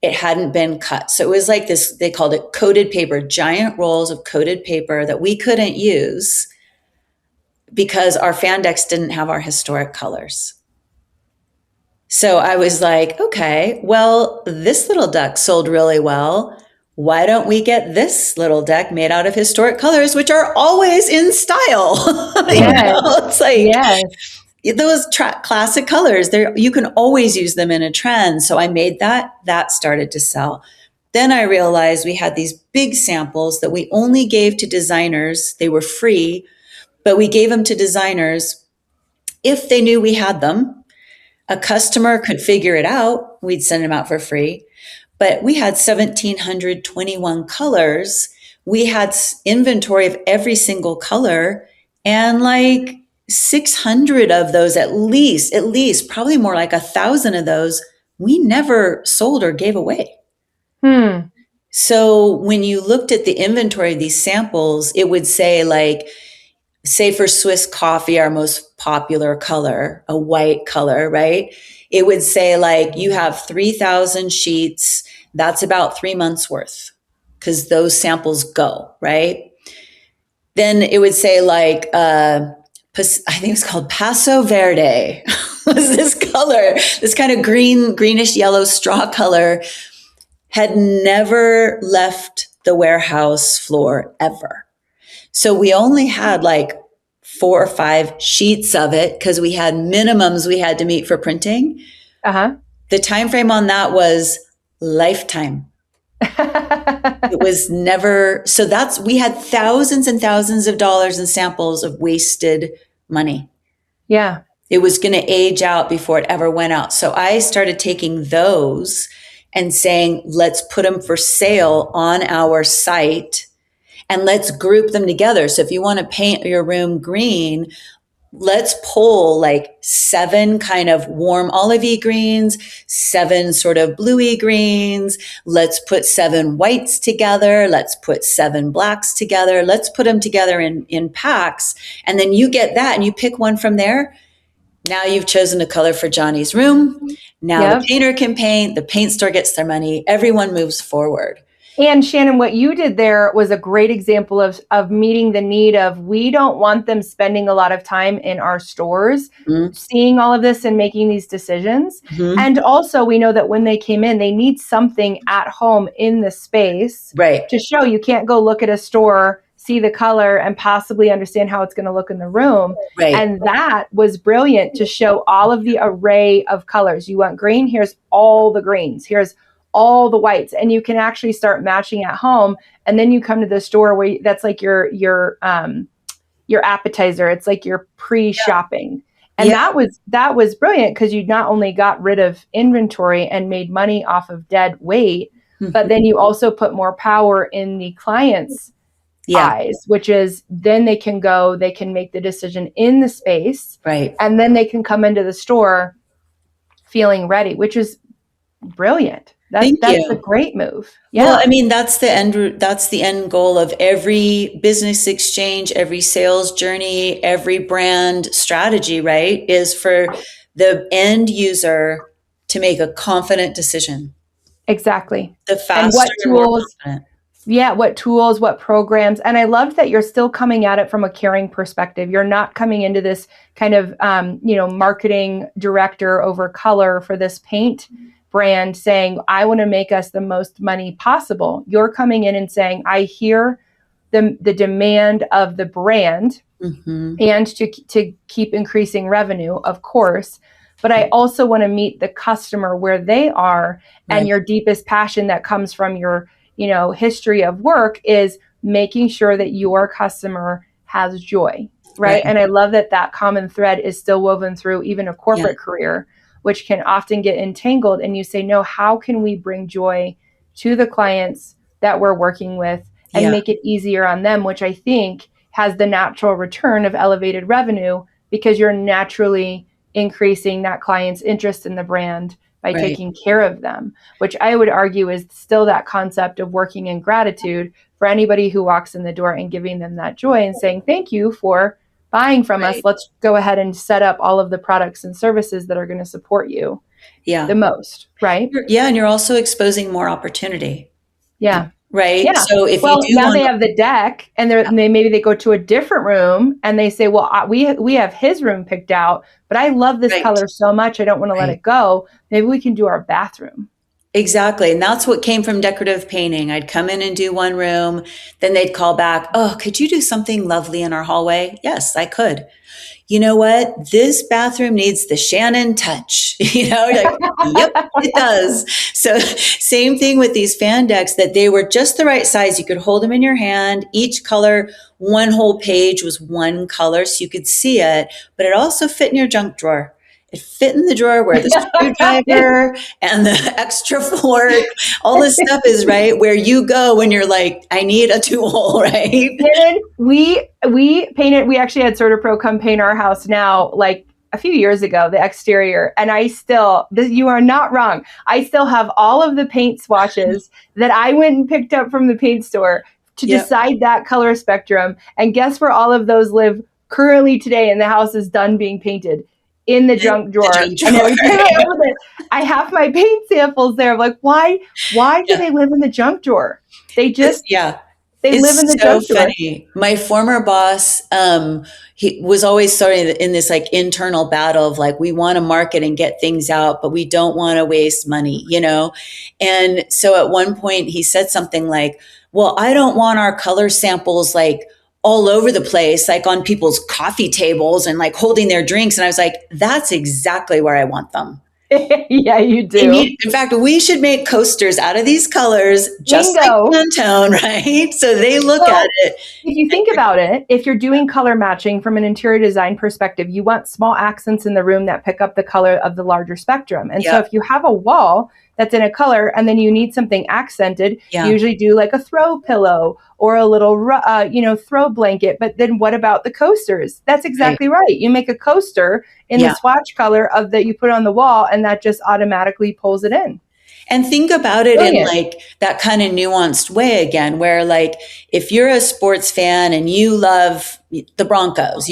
It hadn't been cut. So it was like this, they called it coated paper, giant rolls of coated paper that we couldn't use because our fan decks didn't have our historic colors. So I was like, okay, well, this little deck sold really well. Why don't we get this little deck made out of historic colors, which are always in style? It's like those classic colors. You can always use them in a trend. So I made that started to sell. Then I realized we had these big samples that we only gave to designers. They were free, but we gave them to designers if they knew we had them. A customer could figure it out. We'd send them out for free. But we had 1,721 colors. We had inventory of every single color, and like 600 of those, at least, probably more like 1,000 of those, we never sold or gave away. So when you looked at the inventory of these samples, it would say like, say for Swiss coffee, our most popular color, a white color, right? It would say like, you have 3,000 sheets. That's about 3 months worth because those samples go, right? Then it would say like, I think it's called Paso Verde was this color, this kind of greenish yellow straw color, had never left the warehouse floor ever. So we only had like 4 or 5 sheets of it because we had minimums we had to meet for printing. The time frame on that was lifetime. It was never. So we had thousands and thousands of dollars in samples of wasted money. Yeah. It was going to age out before it ever went out. So I started taking those and saying, let's put them for sale on our site. And let's group them together. So if you want to paint your room green, let's pull like 7 kind of warm olivey greens, 7 sort of bluey greens. Let's put 7 whites together. Let's put 7 blacks together. Let's put them together in packs. And then you get that and you pick one from there. Now you've chosen a color for Johnny's room. Now the painter can paint. The paint store gets their money. Everyone moves forward. And Shannon, what you did there was a great example of meeting the need of, we don't want them spending a lot of time in our stores, seeing all of this and making these decisions. And also we know that when they came in, they need something at home in the space to show. You can't go look at a store, see the color and possibly understand how it's going to look in the room. And that was brilliant to show all of the array of colors. You want green? Here's all the greens. Here's all the whites, and you can actually start matching at home. And then you come to the store where that's like your appetizer. It's like your pre-shopping. And that was brilliant because you not only got rid of inventory and made money off of dead weight, but then you also put more power in the client's eyes, which is then they can make the decision in the space. And then they can come into the store feeling ready, which is brilliant. That's a great move. Well, I mean, that's the end goal of every business exchange, every sales journey, every brand strategy, right? Is for the end user to make a confident decision. Exactly. The faster and more confident. What tools, what programs. And I love that you're still coming at it from a caring perspective. You're not coming into this kind of, marketing director over color for this paint brand saying, I want to make us the most money possible. You're coming in and saying, I hear the demand of the brand and to keep increasing revenue, of course, but I also want to meet the customer where they are. And your deepest passion that comes from your, history of work is making sure that your customer has joy. Right. And I love that common thread is still woven through even a corporate career, which can often get entangled. And you say, no, how can we bring joy to the clients that we're working with and make it easier on them, which I think has the natural return of elevated revenue because you're naturally increasing that client's interest in the brand by taking care of them, which I would argue is still that concept of working in gratitude for anybody who walks in the door and giving them that joy and saying, thank you for buying from us. Let's go ahead and set up all of the products and services that are going to support you the most, right? Yeah. And you're also exposing more opportunity. Yeah. Right. Yeah. So if now you do they have the deck and maybe they go to a different room and they say, well, we have his room picked out, but I love this color so much. I don't want to let it go. Maybe we can do our bathroom. Exactly. And that's what came from decorative painting. I'd come in and do one room, then they'd call back, oh, could you do something lovely in our hallway? Yes, I could. You know what? This bathroom needs the Shannon touch. Like, yep, it does. So same thing with these fan decks, that they were just the right size. You could hold them in your hand. Each color, one whole page was one color, so you could see it, but it also fit in your junk drawer. It fit in the drawer where the screwdriver and the extra fork, all this stuff is right where you go when you're like, I need a tool, right? We painted, we actually had CertaPro come paint our house now, like a few years ago, the exterior. And you are not wrong. I still have all of the paint swatches that I went and picked up from the paint store to decide that color spectrum. And guess where all of those live currently today, and the house is done being painted? In the junk drawer. I have my paint samples there. I'm like, why do they live in the junk drawer? They just, they live in the junk drawer. Funny. My former boss, he was always starting in this like internal battle of like, we want to market and get things out, but we don't want to waste money, And so at one point he said something like, well, I don't want our color samples like all over the place, like on people's coffee tables and like holding their drinks. And I was like, that's exactly where I want them. Yeah, you do. In fact, we should make coasters out of these colors, just like Pantone, right? So they look at it. If you think about it, if you're doing color matching from an interior design perspective, you want small accents in the room that pick up the color of the larger spectrum. And so if you have a wall that's in a color and then you need something accented, you usually do like a throw pillow or a little, throw blanket. But then what about the coasters? That's exactly right. You make a coaster in the swatch color of that you put on the wall, and that just automatically pulls it in. And think about it in like that kind of nuanced way again, where like if you're a sports fan and you love the Broncos,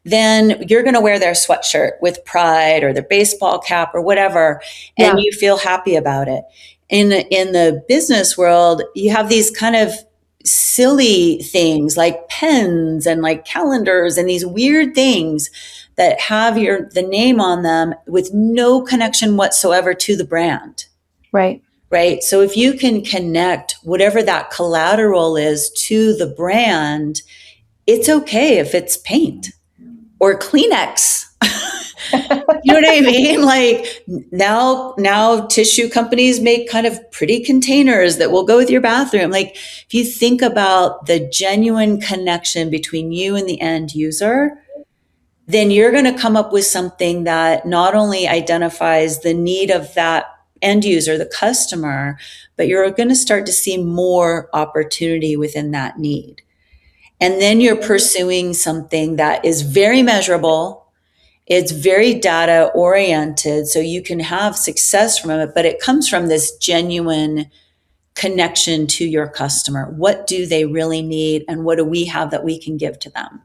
then you're going to wear their sweatshirt with pride or their baseball cap or whatever, and you feel happy about it. In the business world, you have these kind of silly things like pens and like calendars and these weird things that have the name on them with no connection whatsoever to the brand. Right. Right. So if you can connect whatever that collateral is to the brand, it's okay if it's paint or Kleenex. You know what I mean? Like now tissue companies make kind of pretty containers that will go with your bathroom. Like if you think about the genuine connection between you and the end user, then you're going to come up with something that not only identifies the need of that end user, the customer, but you're going to start to see more opportunity within that need. And then you're pursuing something that is very measurable. It's very data oriented, so you can have success from it, but it comes from this genuine connection to your customer. What do they really need, and what do we have that we can give to them?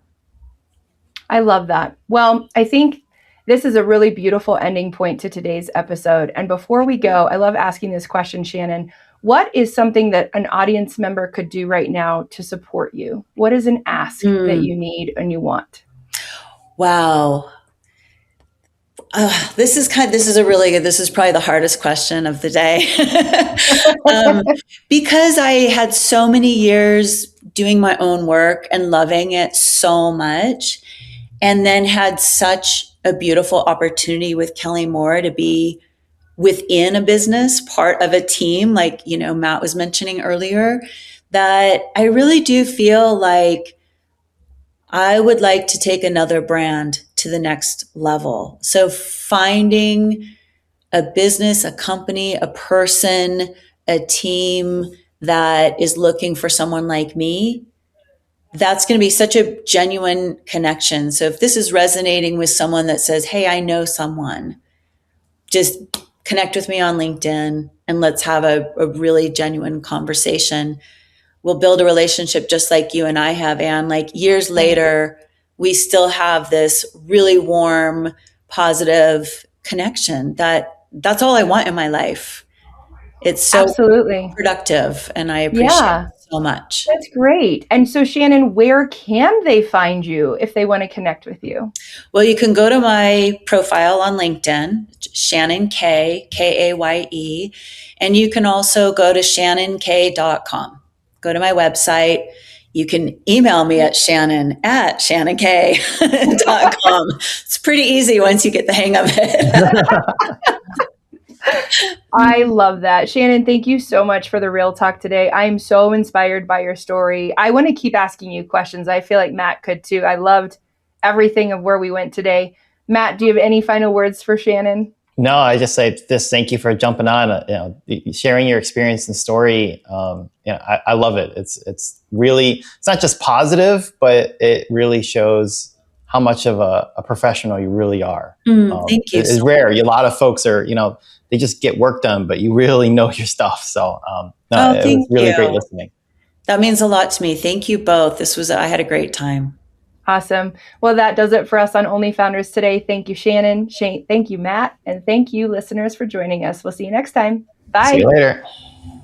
I love that. Well, I think this is a really beautiful ending point to today's episode. And before we go, I love asking this question, Shannon. What is something that an audience member could do right now to support you? What is an ask that you need and you want? Wow. This is probably the hardest question of the day. Because I had so many years doing my own work and loving it so much, and then had such a beautiful opportunity with Kelly Moore to be within a business, part of a team, like, Matt was mentioning earlier, that I really do feel like I would like to take another brand to the next level. So finding a business, a company, a person, a team that is looking for someone like me, that's going to be such a genuine connection. So if this is resonating with someone that says, hey, I know someone, just connect with me on LinkedIn and let's have a really genuine conversation. We'll build a relationship just like you and I have, Anne. Like years later, we still have this really warm, positive connection. That's all I want in my life. It's so Absolutely. productive, and I appreciate Yeah. it so much. That's great. And so, Shannon, where can they find you if they want to connect with you? Well, you can go to my profile on LinkedIn, Shannon Kaye, Kaye, and you can also go to shannonkaye.com. Go to my website. You can email me at shannon@shannonkaye.com. It's pretty easy once you get the hang of it. I love that. Shannon, thank you so much for the real talk today. I'm so inspired by your story. I want to keep asking you questions. I feel like Matt could too. I loved everything of where we went today. Matt, do you have any final words for Shannon? No, I just say this. Thank you for jumping on. Sharing your experience and story. I love it. It's really, it's not just positive, but it really shows how much of a professional you really are. Thank you. It's rare. A lot of folks are, they just get work done, but you really know your stuff. So it was really great listening. That means a lot to me. Thank you both. I had a great time. Awesome. Well, that does it for us on OnlyFounders today. Thank you, Shannon. Thank you, Matt. And thank you, listeners, for joining us. We'll see you next time. Bye. See you later.